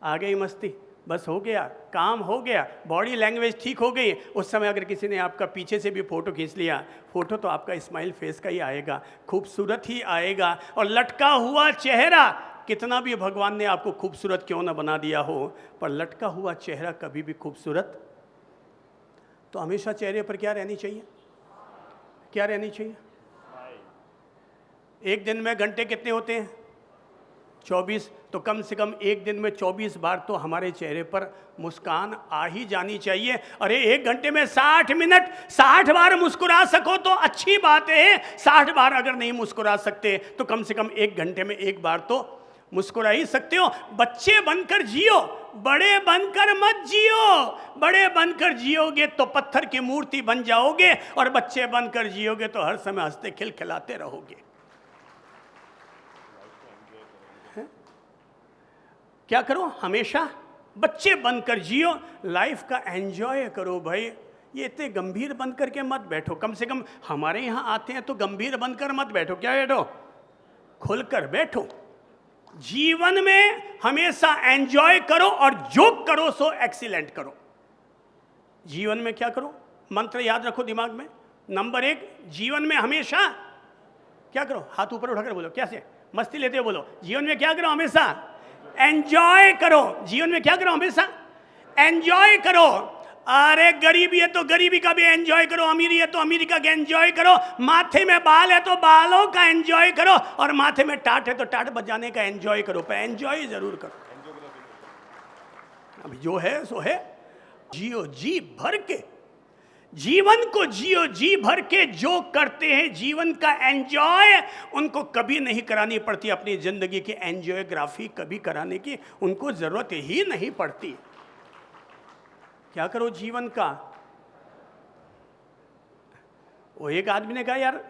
आ गई मस्ती, बस हो गया, काम हो गया, बॉडी लैंग्वेज ठीक हो गई। उस समय अगर किसी ने आपका पीछे से भी फ़ोटो खींच लिया, फ़ोटो तो आपका स्माइल फेस का ही आएगा, खूबसूरत ही आएगा। और लटका हुआ चेहरा, कितना भी भगवान ने आपको खूबसूरत क्यों ना बना दिया हो, पर लटका हुआ चेहरा कभी भी खूबसूरत। तो हमेशा चेहरे पर क्या रहनी चाहिए? क्या रहनी चाहिए? एक दिन में घंटे कितने होते हैं? 24। तो कम से कम एक दिन में 24 बार तो हमारे चेहरे पर मुस्कान आ ही जानी चाहिए। अरे एक घंटे में 60 मिनट, 60 बार मुस्कुरा सको तो अच्छी बात है। 60 बार अगर नहीं मुस्कुरा सकते तो कम से कम एक घंटे में एक बार तो मुस्कुरा ही सकते हो। बच्चे बनकर जियो, बड़े बनकर मत जियो। बड़े बनकर जियोगे तो पत्थर की मूर्ति बन जाओगे, और बच्चे बनकर जियोगे तो हर समय हंसते खिलखिलाते रहोगे। क्या करो? हमेशा बच्चे बनकर जियो, लाइफ का एंजॉय करो भाई। ये इतने गंभीर बनकर के मत बैठो, कम से कम हमारे यहाँ आते हैं तो गंभीर बनकर मत बैठो। क्या बैठो? खुलकर बैठो। जीवन में हमेशा एंजॉय करो, और जो करो सो एक्सीलेंट करो। जीवन में क्या करो? मंत्र याद रखो दिमाग में। नंबर 1, जीवन में हमेशा क्या करो? हाथ ऊपर उठाकर बोलो, कैसे मस्ती लेते हो बोलो। जीवन में क्या करो? हमेशा एंजॉय करो। जीवन में क्या करो? हमेशा एंजॉय करो। अरे गरीबी है तो गरीबी का भी एंजॉय करो, अमीरी है तो अमीरी का एंजॉय करो, माथे में बाल है तो बालों का एंजॉय करो, और माथे में टाट है तो टाट बजाने का एंजॉय करो। पर एंजॉय जरूर करो। अभी जो है सो है, जियो जी भर के, जीवन को जियो जी भर के। जो करते हैं जीवन का एंजॉय, उनको कभी नहीं करानी पड़ती अपनी जिंदगी की एंजॉयग्राफी, कभी कराने की उनको जरूरत ही नहीं पड़ती। क्या करो जीवन का? वो एक आदमी ने कहा, यार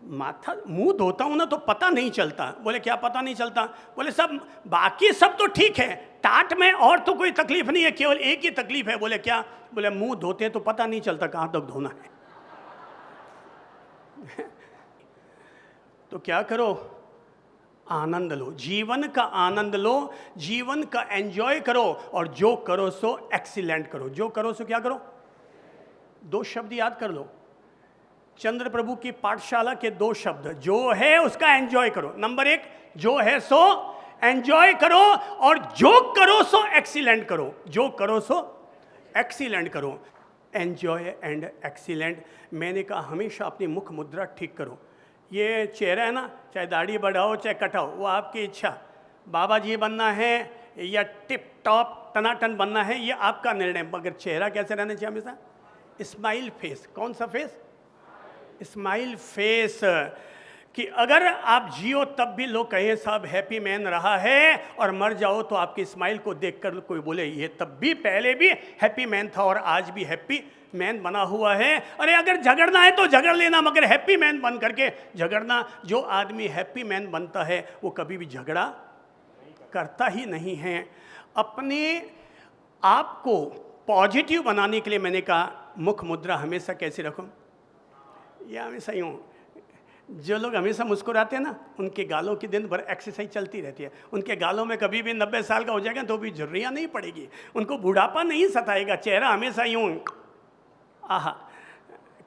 माथा मुंह धोता हूं ना तो पता नहीं चलता। बोले क्या पता नहीं चलता? बोले सब बाकी सब तो ठीक है, टाट में और तो कोई तकलीफ नहीं है, केवल एक ही तकलीफ है। बोले क्या? बोले मुंह धोते हैं तो पता नहीं चलता कहां तक धोना है। तो क्या करो? आनंद लो, जीवन का आनंद लो, जीवन का एंजॉय करो, और जो करो सो एक्सीलेंट करो। जो करो सो क्या करो? 2 शब्द याद कर लो। चंद्र प्रभु की पाठशाला के 2 शब्द, जो है उसका एंजॉय करो। नंबर 1, जो है सो एंजॉय करो, और जो करो सो एक्सीलेंट करो। जो करो सो एक्सीलेंट करो। Enjoy and excellent. मैंने कहा हमेशा अपनी मुख मुद्रा ठीक करो। ये चेहरा है ना, चाहे दाढ़ी बढ़ाओ चाहे कटाओ, वो आपकी इच्छा। बाबा जी बनना है या टिप टॉप टनाटन बनना है, ये आपका निर्णय। मगर चेहरा कैसे रहना चाहिए? हमेशा स्माइल फेस। कौन सा फेस? Smile face. कि अगर आप जियो तब भी लोग कहें साहब हैप्पी मैन रहा है, और मर जाओ तो आपकी स्माइल को देखकर कोई बोले ये तब भी पहले भी हैप्पी मैन था और आज भी हैप्पी मैन बना हुआ है। अरे अगर झगड़ना है तो झगड़ लेना, मगर हैप्पी मैन बन करके झगड़ना। जो आदमी हैप्पी मैन बनता है वो कभी भी झगड़ा करता ही नहीं है। अपने आप को पॉजिटिव बनाने के लिए मैंने कहा मुख मुद्रा हमेशा कैसे रखो? या हमेशा यूँ। जो लोग हमेशा मुस्कुराते हैं ना, उनके गालों की दिन भर एक्सरसाइज चलती रहती है। उनके गालों में कभी भी 90 साल का हो जाएगा तो भी झुर्रियाँ नहीं पड़ेगी, उनको बुढ़ापा नहीं सताएगा। चेहरा हमेशा यूँ, आहा,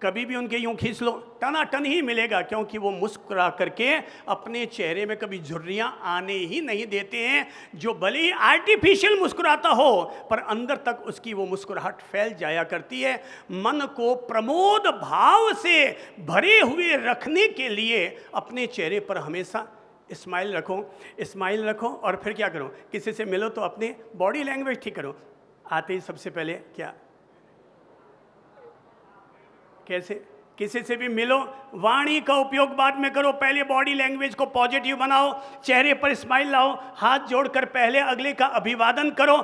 कभी भी उनके यूँ खींच लो टनाटन ही मिलेगा, क्योंकि वो मुस्कुरा करके अपने चेहरे में कभी झुर्रियाँ आने ही नहीं देते हैं। जो भले ही आर्टिफिशियल मुस्कुराता हो, पर अंदर तक उसकी वो मुस्कुराहट फैल जाया करती है। मन को प्रमोद भाव से भरे हुए रखने के लिए अपने चेहरे पर हमेशा स्माइल रखो। स्माइल रखो, और फिर क्या करो? किसी से मिलो तो अपनी बॉडी लैंग्वेज ठीक करो। आते ही सबसे पहले क्या, कैसे? किसी से भी मिलो, वाणी का उपयोग बाद में करो, पहले बॉडी लैंग्वेज को पॉजिटिव बनाओ, चेहरे पर स्माइल लाओ, हाथ जोड़कर पहले अगले का अभिवादन करो।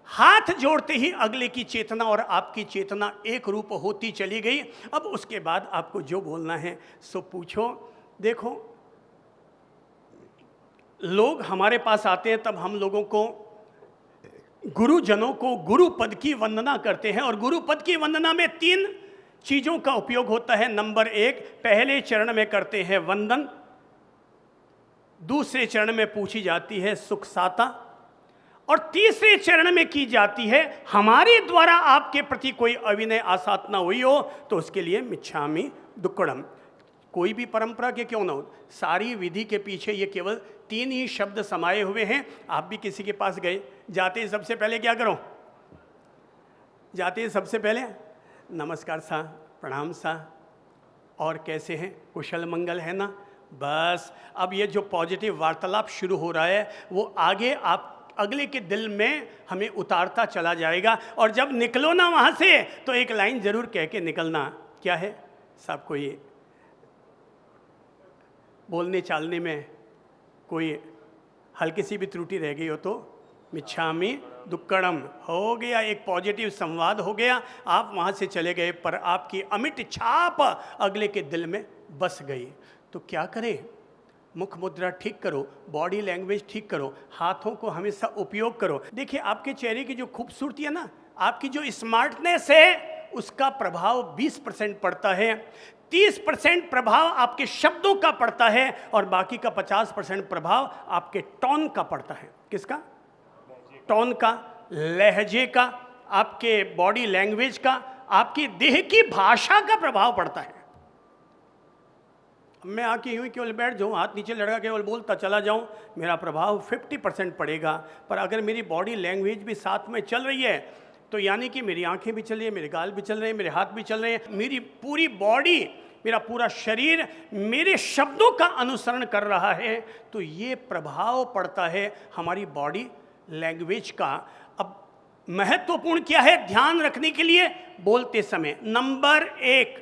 हाथ जोड़ते ही अगले की चेतना और आपकी चेतना एक रूप होती चली गई। अब उसके बाद आपको जो बोलना है सो पूछो। देखो, लोग हमारे पास आते हैं तब हम लोगों को, गुरुजनों को गुरु पद की वंदना करते हैं, और गुरु पद की वंदना में 3 चीजों का उपयोग होता है। नंबर 1, पहले चरण में करते हैं वंदन, दूसरे चरण में पूछी जाती है सुख साता, और तीसरे चरण में की जाती है हमारे द्वारा आपके प्रति कोई अविनय आसाधना हुई हो तो उसके लिए मिच्छामि दुक्कडम। कोई भी परंपरा के क्यों ना हो, सारी विधि के पीछे ये केवल 3 ही शब्द समाये हुए हैं। आप भी किसी के पास गए, जाते ही सबसे पहले क्या करो? जाते ही सबसे पहले नमस्कार सा, प्रणाम सा, और कैसे हैं, कुशल मंगल है ना, बस। अब ये जो पॉजिटिव वार्तालाप शुरू हो रहा है वो आगे आप अगले के दिल में हमें उतारता चला जाएगा। और जब निकलो ना वहाँ से तो एक लाइन जरूर कह के निकलना। क्या है? सबको ये बोलने चालने में कोई हल्की सी भी त्रुटि रह गई हो तो मिच्छामि दुक्कडम हो गया, एक पॉजिटिव संवाद हो गया। आप वहाँ से चले गए पर आपकी अमिट छाप अगले के दिल में बस गई। तो क्या करें? मुख मुद्रा ठीक करो, बॉडी लैंग्वेज ठीक करो, हाथों को हमेशा उपयोग करो। देखिए, आपके चेहरे की जो खूबसूरती है ना, आपकी जो स्मार्टनेस है, उसका प्रभाव 20% पड़ता है। 30% प्रभाव आपके शब्दों का पड़ता है और बाकी का 50% प्रभाव आपके टोन का पड़ता है। किसका? टोन का, लहजे का, आपके बॉडी लैंग्वेज का, आपकी देह की भाषा का प्रभाव पड़ता है। मैं आके यूँ केवल बैठ जाऊँ, हाथ नीचे लड़का केवल बोलता चला जाऊँ, मेरा प्रभाव 50% पड़ेगा। पर अगर मेरी बॉडी लैंग्वेज भी साथ में चल रही है तो यानी कि मेरी आंखें भी चल रही है, मेरे गाल भी चल रहे हैं, मेरे हाथ भी चल रहे हैं, मेरी पूरी बॉडी, मेरा पूरा शरीर मेरे शब्दों का अनुसरण कर रहा है, तो ये प्रभाव पड़ता है हमारी बॉडी लैंग्वेज का। अब महत्वपूर्ण क्या है ध्यान रखने के लिए बोलते समय? नंबर 1,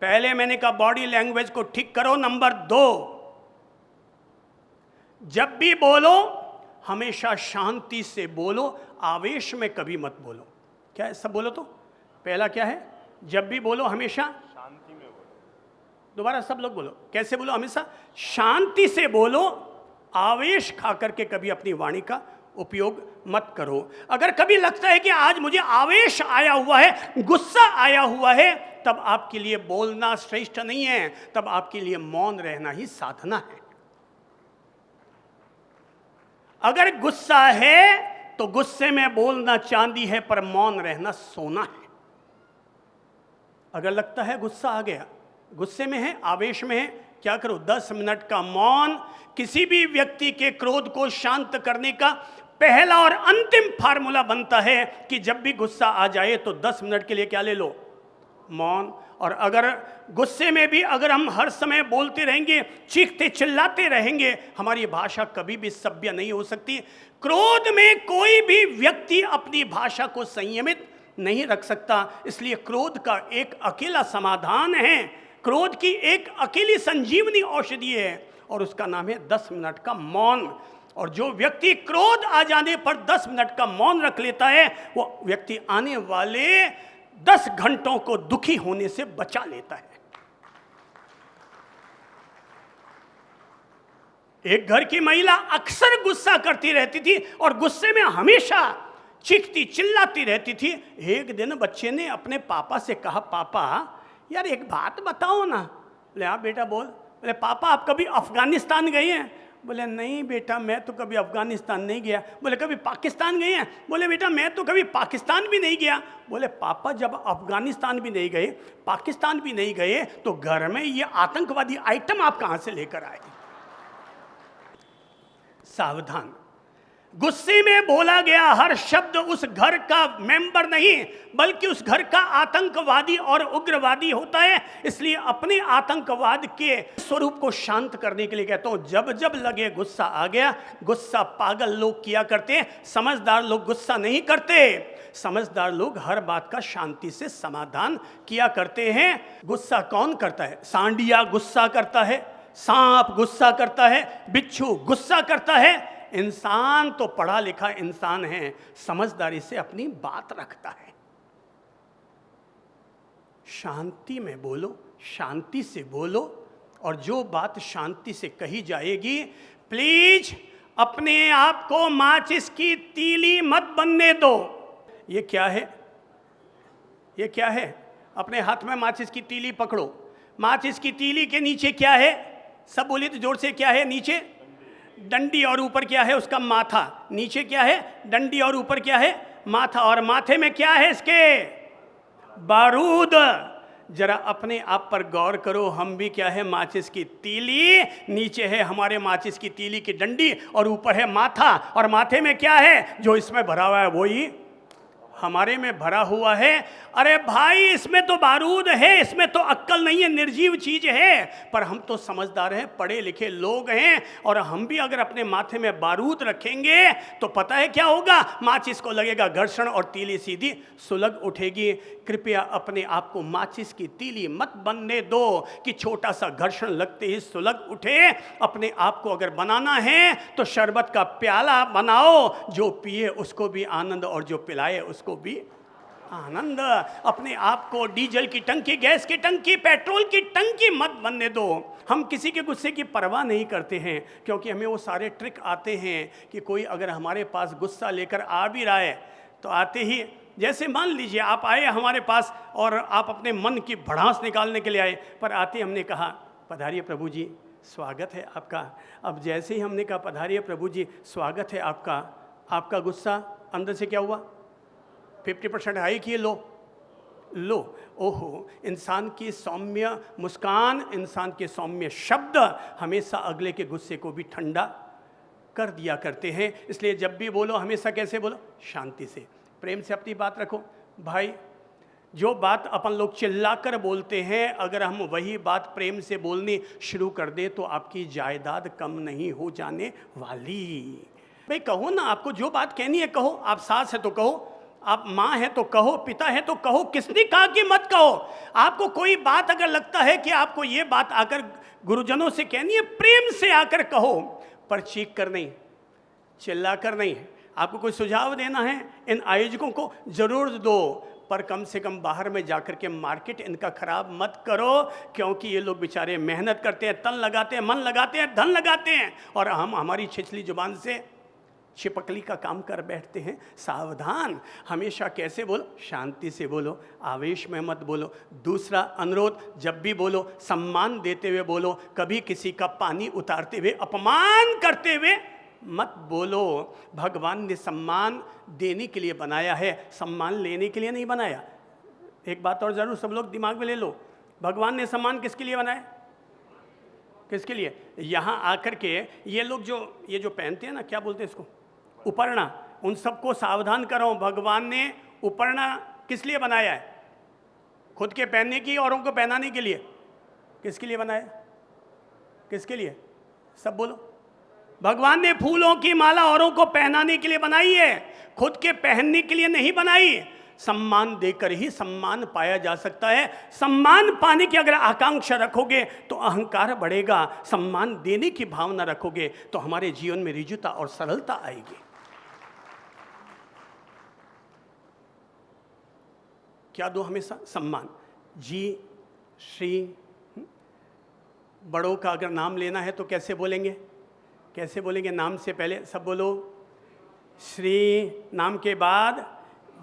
पहले मैंने कहा बॉडी लैंग्वेज को ठीक करो। नंबर 2, जब भी बोलो हमेशा शांति से बोलो, आवेश में कभी मत बोलो। क्या है? सब बोलो तो। पहला क्या है? जब भी बोलो हमेशा शांति में बोलो। दोबारा सब लोग बोलो। कैसे बोलो? हमेशा शांति से बोलो, आवेश खा करके कभी अपनी वाणी का उपयोग मत करो। अगर कभी लगता है कि आज मुझे आवेश आया हुआ है, गुस्सा आया हुआ है, तब आपके लिए बोलना श्रेष्ठ नहीं है, तब आपके लिए मौन रहना ही साधना है। अगर गुस्सा है तो गुस्से में बोलना चांदी है, पर मौन रहना सोना है। अगर लगता है गुस्सा आ गया, गुस्से में है, आवेश में है, क्या करो? 10 मिनट का मौन किसी भी व्यक्ति के क्रोध को शांत करने का पहला और अंतिम फार्मूला बनता है कि जब भी गुस्सा आ जाए तो 10 मिनट के लिए क्या ले लो? मौन। और अगर गुस्से में भी अगर हम हर समय बोलते रहेंगे, चीखते चिल्लाते रहेंगे, हमारी भाषा कभी भी सभ्य नहीं हो सकती। क्रोध में कोई भी व्यक्ति अपनी भाषा को संयमित नहीं रख सकता। इसलिए क्रोध का एक अकेला समाधान है, क्रोध की एक अकेली संजीवनी औषधि है, और उसका नाम है 10 मिनट का मौन। और जो व्यक्ति क्रोध आ जाने पर 10 मिनट का मौन रख लेता है, वो व्यक्ति आने वाले 10 घंटों को दुखी होने से बचा लेता है। एक घर की महिला अक्सर गुस्सा करती रहती थी और गुस्से में हमेशा चीखती चिल्लाती रहती थी। एक दिन बच्चे ने अपने पापा से कहा, पापा यार एक बात बताओ ना। बोले हाँ बेटा बोल। बोले पापा आप कभी अफगानिस्तान गए हैं? बोले नहीं बेटा मैं तो कभी अफगानिस्तान नहीं गया। बोले कभी पाकिस्तान गए हैं? बोले बेटा मैं तो कभी पाकिस्तान भी नहीं गया। बोले पापा जब अफगानिस्तान भी नहीं गए, पाकिस्तान भी नहीं गए, तो घर में ये आतंकवादी आइटम आप कहां से लेकर आए? सावधान, गुस्से में बोला गया हर शब्द उस घर का मेंबर नहीं बल्कि उस घर का आतंकवादी और उग्रवादी होता है। इसलिए अपने आतंकवाद के स्वरूप को शांत करने के लिए कहता हूं, जब जब लगे गुस्सा आ गया, गुस्सा पागल लोग किया करते हैं, समझदार लोग गुस्सा नहीं करते। समझदार लोग हर बात का शांति से समाधान किया करते हैं। गुस्सा कौन करता है? सांडिया गुस्सा करता है, सांप गुस्सा करता है, बिच्छू गुस्सा करता है। इंसान तो पढ़ा लिखा इंसान है, समझदारी से अपनी बात रखता है। शांति में बोलो, शांति से बोलो, और जो बात शांति से कही जाएगी, प्लीज अपने आप को माचिस की तीली मत बनने दो। ये क्या है? ये क्या है? अपने हाथ में माचिस की तीली पकड़ो। माचिस की तीली के नीचे क्या है? सब बोलिए तो जोर से, क्या है नीचे? डंडी, और ऊपर क्या है? उसका माथा। नीचे क्या है? डंडी, और ऊपर क्या है? माथा। और माथे में क्या है इसके? बारूद। जरा अपने आप पर गौर करो, हम भी क्या है? माचिस की तीली। नीचे है हमारे माचिस की तीली की डंडी, और ऊपर है माथा। और माथे में क्या है? जो इसमें भरा हुआ है वही हमारे में भरा हुआ है। अरे भाई, इसमें तो बारूद है, इसमें तो अक्कल नहीं है, निर्जीव चीज है। पर हम तो समझदार हैं, पढ़े लिखे लोग हैं, और हम भी अगर अपने माथे में बारूद रखेंगे तो पता है क्या होगा? माचिस को लगेगा घर्षण और तीली सीधी सुलग उठेगी। कृपया अपने आप को माचिस की तीली मत बनने दो कि छोटा सा घर्षण लगते ही सुलग उठे। अपने आप को अगर बनाना है तो शरबत का प्याला बनाओ, जो पिए उसको भी आनंद और जो पिलाए उसको भी आनंद। अपने आप को डीजल की टंकी, गैस की टंकी, पेट्रोल की टंकी मत बनने दो। हम किसी के गुस्से की परवाह नहीं करते हैं, क्योंकि हमें वो सारे ट्रिक आते हैं कि कोई अगर हमारे पास गुस्सा लेकर आ भी रहा है तो आते ही, जैसे मान लीजिए आप आए हमारे पास और आप अपने मन की भड़ास निकालने के लिए आए, पर आते हमने कहा पधारिए प्रभु जी, स्वागत है आपका। अब जैसे ही हमने कहा पधारिए प्रभु जी, स्वागत है आपका, आपका गुस्सा अंदर से क्या हुआ? 50% हाई किए, लो। ओहो, इंसान की सौम्य मुस्कान, इंसान के सौम्य शब्द हमेशा अगले के गुस्से को भी ठंडा कर दिया करते हैं। इसलिए जब भी बोलो हमेशा कैसे बोलो? शांति से, प्रेम से अपनी बात रखो। भाई, जो बात अपन लोग चिल्लाकर बोलते हैं, अगर हम वही बात प्रेम से बोलनी शुरू कर दें तो आपकी जायदाद कम नहीं हो जाने वाली। भाई कहो ना, आपको जो बात कहनी है कहो। आप सास है तो कहो, आप माँ है तो कहो, पिता है तो कहो। किसने कहा कि मत कहो? आपको कोई बात अगर लगता है कि आपको ये बात आकर गुरुजनों से कहनी है, प्रेम से आकर कहो, पर चीख कर नहीं, चिल्ला कर नहीं। आपको कोई सुझाव देना है इन आयोजकों को जरूर दो, पर कम से कम बाहर में जाकर के मार्केट इनका खराब मत करो, क्योंकि ये लोग बेचारे मेहनत करते हैं, तन लगाते हैं, मन लगाते हैं, धन लगाते हैं, और हम हमारी छिछली जुबान से छिपकली का काम कर बैठते हैं। सावधान, हमेशा कैसे बोलो? शांति से बोलो, आवेश में मत बोलो। दूसरा अनुरोध, जब भी बोलो सम्मान देते हुए बोलो। कभी किसी का पानी उतारते हुए, अपमान करते हुए मत बोलो। भगवान ने सम्मान देने के लिए बनाया है, सम्मान लेने के लिए नहीं बनाया। एक बात और जरूर सब लोग दिमाग में ले लो, भगवान ने सम्मान किसके लिए बनाया? किसके लिए? यहाँ आकर के ये लोग ये जो पहनते हैं ना, क्या बोलते हैं इसको? उपरना। उन सबको सावधान करो, भगवान ने उपरना किस लिए बनाया है? खुद के पहनने की, औरों को पहनाने के लिए? किसके लिए बनाया? किसके लिए? सब बोलो। भगवान ने फूलों की माला औरों को पहनाने के लिए बनाई है, खुद के पहनने के लिए नहीं बनाई। सम्मान देकर ही सम्मान पाया जा सकता है। सम्मान पाने की अगर आकांक्षा रखोगे तो अहंकार बढ़ेगा, सम्मान देने की भावना रखोगे तो हमारे जीवन में ऋजुता और सरलता आएगी। क्या दो? हमेशा सम्मान। जी, श्री। बड़ों का अगर नाम लेना है तो कैसे बोलेंगे? कैसे बोलेंगे? नाम से पहले सब बोलो श्री, नाम के बाद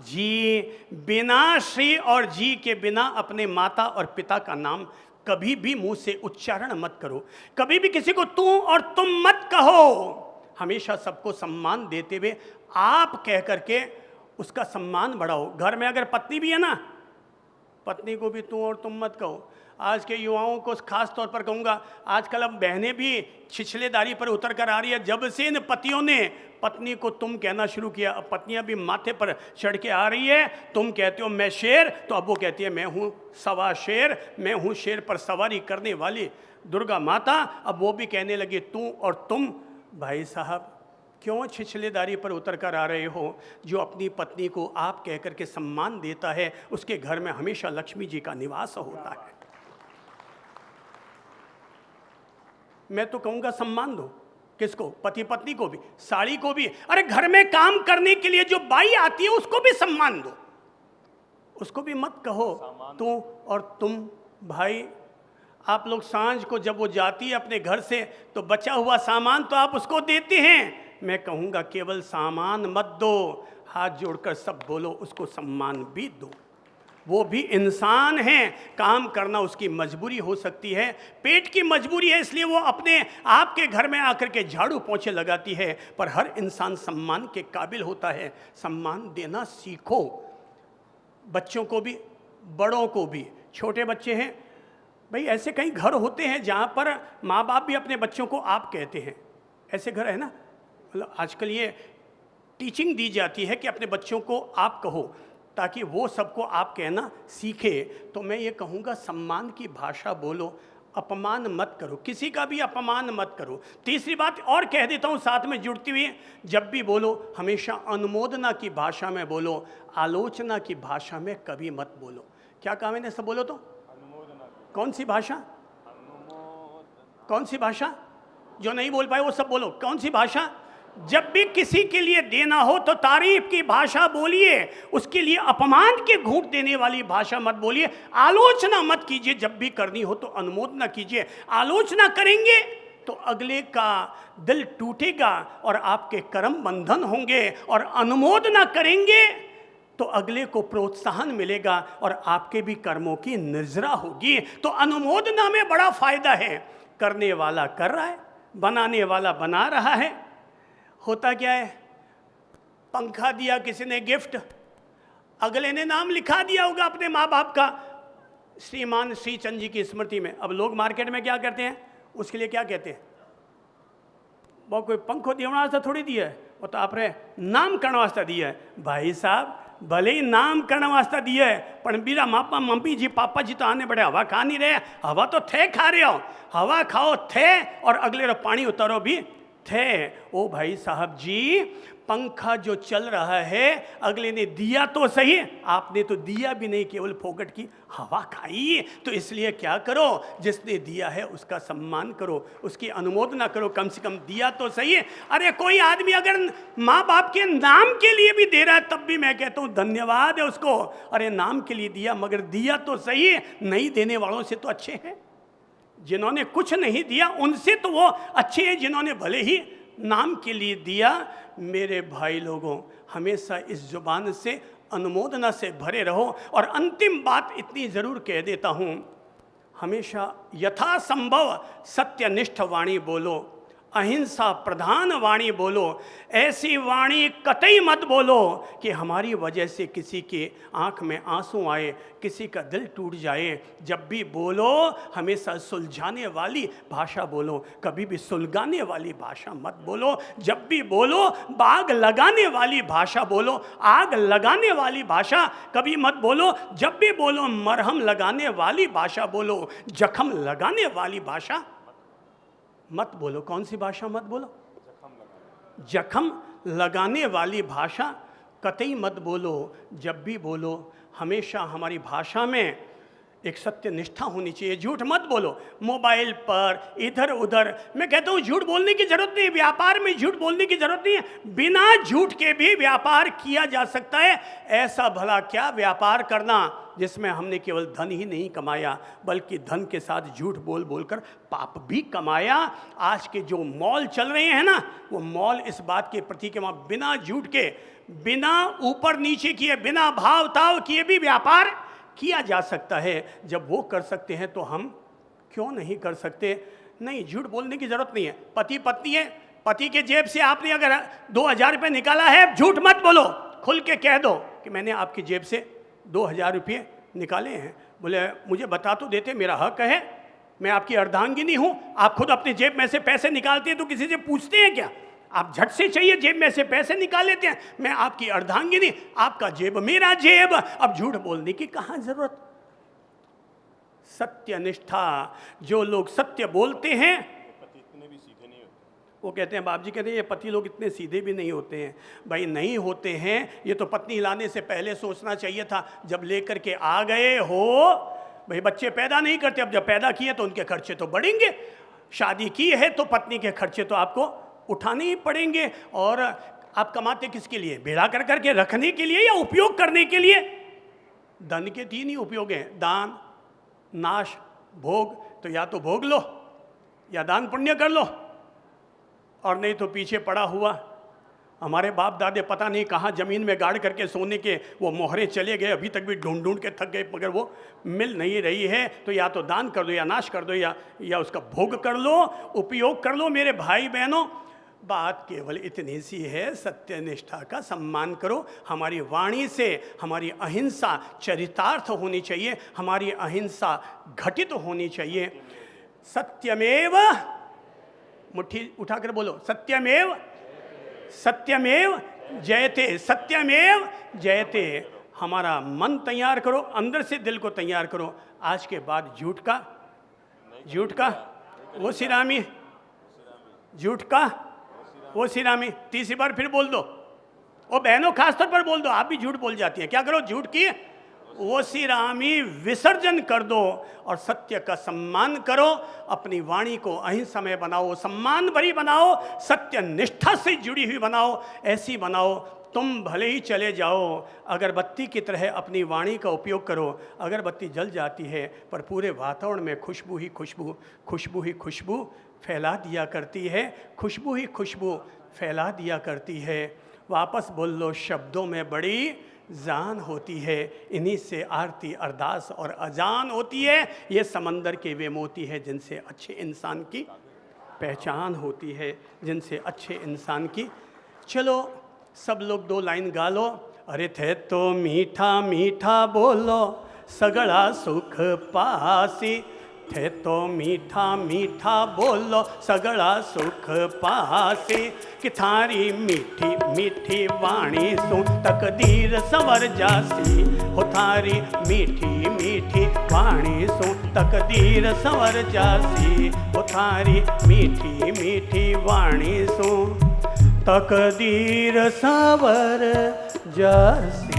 जी। बिना श्री और जी के बिना अपने माता और पिता का नाम कभी भी मुंह से उच्चारण मत करो। कभी भी किसी को तू और तुम मत कहो। हमेशा सबको सम्मान देते हुए आप कह करके उसका सम्मान बढ़ाओ। घर में अगर पत्नी भी है ना, पत्नी को भी तू और तुम मत कहो। आज के युवाओं को खास तौर पर कहूँगा, आजकल अब बहनें भी छिछलेदारी पर उतर कर आ रही है। जब से इन पतियों ने पत्नी को तुम कहना शुरू किया, अब पत्नियां भी माथे पर चढ़ के आ रही है। तुम कहते हो मैं शेर, तो अब वो कहती है मैं हूँ सवा शेर, मैं हूँ शेर पर सवारी करने वाली दुर्गा माता। अब वो भी कहने लगी तू और तुम। भाई साहब, क्यों छिछलेदारी पर उतर कर आ रहे हो? जो अपनी पत्नी को आप कह कर के सम्मान देता है, उसके घर में हमेशा लक्ष्मी जी का निवास होता है। मैं तो कहूँगा सम्मान दो, किसको? पति पत्नी को भी, साड़ी को भी। अरे घर में काम करने के लिए जो बाई आती है उसको भी सम्मान दो, उसको भी मत कहो तू और तुम। भाई आप लोग सांझ को जब वो जाती है अपने घर से तो बचा हुआ सामान तो आप उसको देते हैं। मैं कहूँगा केवल सामान मत दो, हाथ जोड़कर सब बोलो उसको सम्मान भी दो। वो भी इंसान है, काम करना उसकी मजबूरी हो सकती है, पेट की मजबूरी है, इसलिए वो अपने आपके घर में आकर के झाड़ू पोंछे लगाती है। पर हर इंसान सम्मान के काबिल होता है, सम्मान देना सीखो। बच्चों को भी, बड़ों को भी। छोटे बच्चे हैं भाई, ऐसे कई घर होते हैं जहाँ पर माँ बाप भी अपने बच्चों को आप कहते हैं, ऐसे घर है ना। मतलब आजकल ये टीचिंग दी जाती है कि अपने बच्चों को आप कहो ताकि वो सबको आप कहना सीखे। तो मैं ये कहूँगा सम्मान की भाषा बोलो, अपमान मत करो, किसी का भी अपमान मत करो। तीसरी बात और कह देता हूँ साथ में जुड़ती हुई, जब भी बोलो हमेशा अनुमोदना की भाषा में बोलो, आलोचना की भाषा में कभी मत बोलो। क्या कहा मैंने? सब बोलो तो। कौन सी भाषा? कौन सी भाषा? जो नहीं बोल पाए वो सब बोलो। कौन सी भाषा? जब भी किसी के लिए देना हो तो तारीफ की भाषा बोलिए, उसके लिए अपमान के घूंट देने वाली भाषा मत बोलिए। आलोचना मत कीजिए, जब भी करनी हो तो अनुमोदना कीजिए। आलोचना करेंगे तो अगले का दिल टूटेगा और आपके कर्म बंधन होंगे, और अनुमोदना करेंगे तो अगले को प्रोत्साहन मिलेगा और आपके भी कर्मों की निर्जरा होगी। तो अनुमोदना में बड़ा फायदा है। करने वाला कर रहा है, बनाने वाला बना रहा है। होता क्या है, पंखा दिया किसी ने गिफ्ट, अगले ने नाम लिखा दिया होगा अपने माँ बाप का, श्रीमान श्रीचंद जी की स्मृति में। अब लोग मार्केट में क्या करते हैं, उसके लिए क्या कहते हैं, वो कोई पंखो दिया वास्ते थोड़ी दिया है, वो तो आपने नाम करने वास्ते दिया है। भाई साहब भले ही नाम करने वास्ते दिया है, पर मेरा मापा मम्मी जी पापा जी तो आने बड़े हवा खा नहीं रहे, हवा तो थे खा रहे हो, हवा खाओ थे और अगले रो पानी उतारो भी थे। ओ भाई साहब जी, पंखा जो चल रहा है अगले ने दिया तो सही, आपने तो दिया भी नहीं, केवल फोकट की हवा खाई। तो इसलिए क्या करो, जिसने दिया है उसका सम्मान करो, उसकी अनुमोदना करो, कम से कम दिया तो सही। अरे कोई आदमी अगर माँ बाप के नाम के लिए भी दे रहा है तब भी मैं कहता हूँ धन्यवाद है उसको। अरे नाम के लिए दिया मगर दिया तो सही। नहीं देने वालों से तो अच्छे हैं, जिन्होंने कुछ नहीं दिया उनसे तो वो अच्छे हैं जिन्होंने भले ही नाम के लिए दिया। मेरे भाई लोगों, हमेशा इस जुबान से अनुमोदना से भरे रहो। और अंतिम बात इतनी ज़रूर कह देता हूँ, हमेशा यथासंभव सत्यनिष्ठ वाणी बोलो, अहिंसा प्रधान वाणी बोलो। ऐसी वाणी कतई मत बोलो कि हमारी वजह से किसी के आंख में आंसू आए, किसी का दिल टूट जाए। जब भी बोलो हमेशा सुलझाने वाली भाषा बोलो, कभी भी सुलगाने वाली भाषा मत बोलो। जब भी बोलो बाग लगाने वाली भाषा बोलो, आग लगाने वाली भाषा कभी मत बोलो। जब भी बोलो मरहम लगाने वाली भाषा बोलो, जख्म लगाने वाली भाषा मत बोलो। कौन सी भाषा मत बोलो? जख्म लगाने वाली भाषा कतई मत बोलो। जब भी बोलो हमेशा हमारी भाषा में एक सत्य निष्ठा होनी चाहिए। झूठ मत बोलो मोबाइल पर इधर उधर। मैं कहता हूँ झूठ बोलने की जरूरत नहीं, व्यापार में झूठ बोलने की जरूरत नहीं है। बिना झूठ के भी व्यापार किया जा सकता है। ऐसा भला क्या व्यापार करना जिसमें हमने केवल धन ही नहीं कमाया बल्कि धन के साथ झूठ बोल बोलकर पाप भी कमाया। आज के जो मॉल चल रहे हैं ना, वो मॉल इस बात के प्रतीक है, वहाँ बिना झूठ के, बिना ऊपर नीचे किए, बिना भाव ताव किए भी व्यापार किया जा सकता है। जब वो कर सकते हैं तो हम क्यों नहीं कर सकते? नहीं, झूठ बोलने की जरूरत नहीं है। पति पत्नी है, पति के जेब से आपने अगर 2000 रुपये निकाला है, झूठ मत बोलो, खुल के कह दो कि मैंने आपकी जेब से 2000 रुपये निकाले हैं। बोले मुझे बता तो देते, मेरा हक है, मैं आपकी अर्धांगिनी हूँ। आप खुद अपनी जेब में से पैसे निकालते हैं तो किसी से पूछते हैं क्या? आप झट से चाहिए जेब में से पैसे निकाल लेते हैं। मैं आपकी अर्धांगिनी, आपका जेब मेरा जेब। अब झूठ बोलने की कहाँ जरूरत? सत्यनिष्ठा, जो लोग सत्य बोलते हैं वो कहते हैं, बाप जी कहते हैं ये पति लोग इतने सीधे भी नहीं होते हैं। भाई नहीं होते हैं, ये तो पत्नी लाने से पहले सोचना चाहिए था। जब लेकर के आ गए हो, भाई बच्चे पैदा नहीं करते, अब जब पैदा किए तो उनके खर्चे तो बढ़ेंगे। शादी की है तो पत्नी के खर्चे तो आपको उठाने ही पड़ेंगे। और आप कमाते किसके लिए? बेड़ा कर करके रखने के लिए या उपयोग करने के लिए? धन के 3 ही उपयोग हैं, दान, नाश, भोग। तो या तो भोग लो या दान पुण्य कर लो, और नहीं तो पीछे पड़ा हुआ हमारे बाप दादे पता नहीं कहाँ जमीन में गाड़ करके सोने के वो मोहरे चले गए, अभी तक भी ढूंढ ढूंढ के थक गए, मगर वो मिल नहीं रही है। तो या तो दान कर दो या नाश कर दो या उसका भोग कर लो, उपयोग कर लो। मेरे भाई बहनों, बात केवल इतनी सी है, सत्य निष्ठा का सम्मान करो। हमारी वाणी से हमारी अहिंसा चरितार्थ होनी चाहिए, हमारी अहिंसा घटित होनी चाहिए। सत्यमेव, मुट्ठी उठाकर बोलो, सत्यमेव सत्यमेव जयते, सत्यमेव जयते। हमारा मन तैयार करो, अंदर से दिल को तैयार करो। आज के बाद झूठ का वो सिरामी, झूठ का वो सिरामी। तीसरी बार फिर बोल दो, ओ बहनों खासतौर पर बोल दो, आप भी झूठ बोल जाती हैं। क्या करो? झूठ की वो सिरामी विसर्जन कर दो और सत्य का सम्मान करो। अपनी वाणी को अहिंसा में बनाओ, सम्मान भरी बनाओ, सत्य निष्ठा से जुड़ी हुई बनाओ। ऐसी बनाओ तुम भले ही चले जाओ, अगरबत्ती की तरह अपनी वाणी का उपयोग करो। अगरबत्ती जल जाती है पर पूरे वातावरण में खुशबू ही खुशबू, खुशबू ही खुशबू फैला दिया करती है, खुशबू ही खुशबू फैला दिया करती है। वापस बोल लो, शब्दों में बड़ी जान होती है, इन्हीं से आरती अरदास और अजान होती है। ये समंदर के वे मोती है जिनसे अच्छे इंसान की पहचान होती है, जिनसे अच्छे इंसान की। चलो सब लोग 2 लाइन गा लो। अरे थे तो मीठा मीठा बोलो, सगड़ा सुख पासी। थे तो मीठा मीठा बोलो, सगड़ा सुख पासी। कि थारी मीठी मीठी वाणी सु तकदीर संवर जासी। हो थारी मीठी मीठी वाणी सु तकदीर संवर जासी। हो थारी मीठी मीठी वाणी सु तकदीर संवर जासी।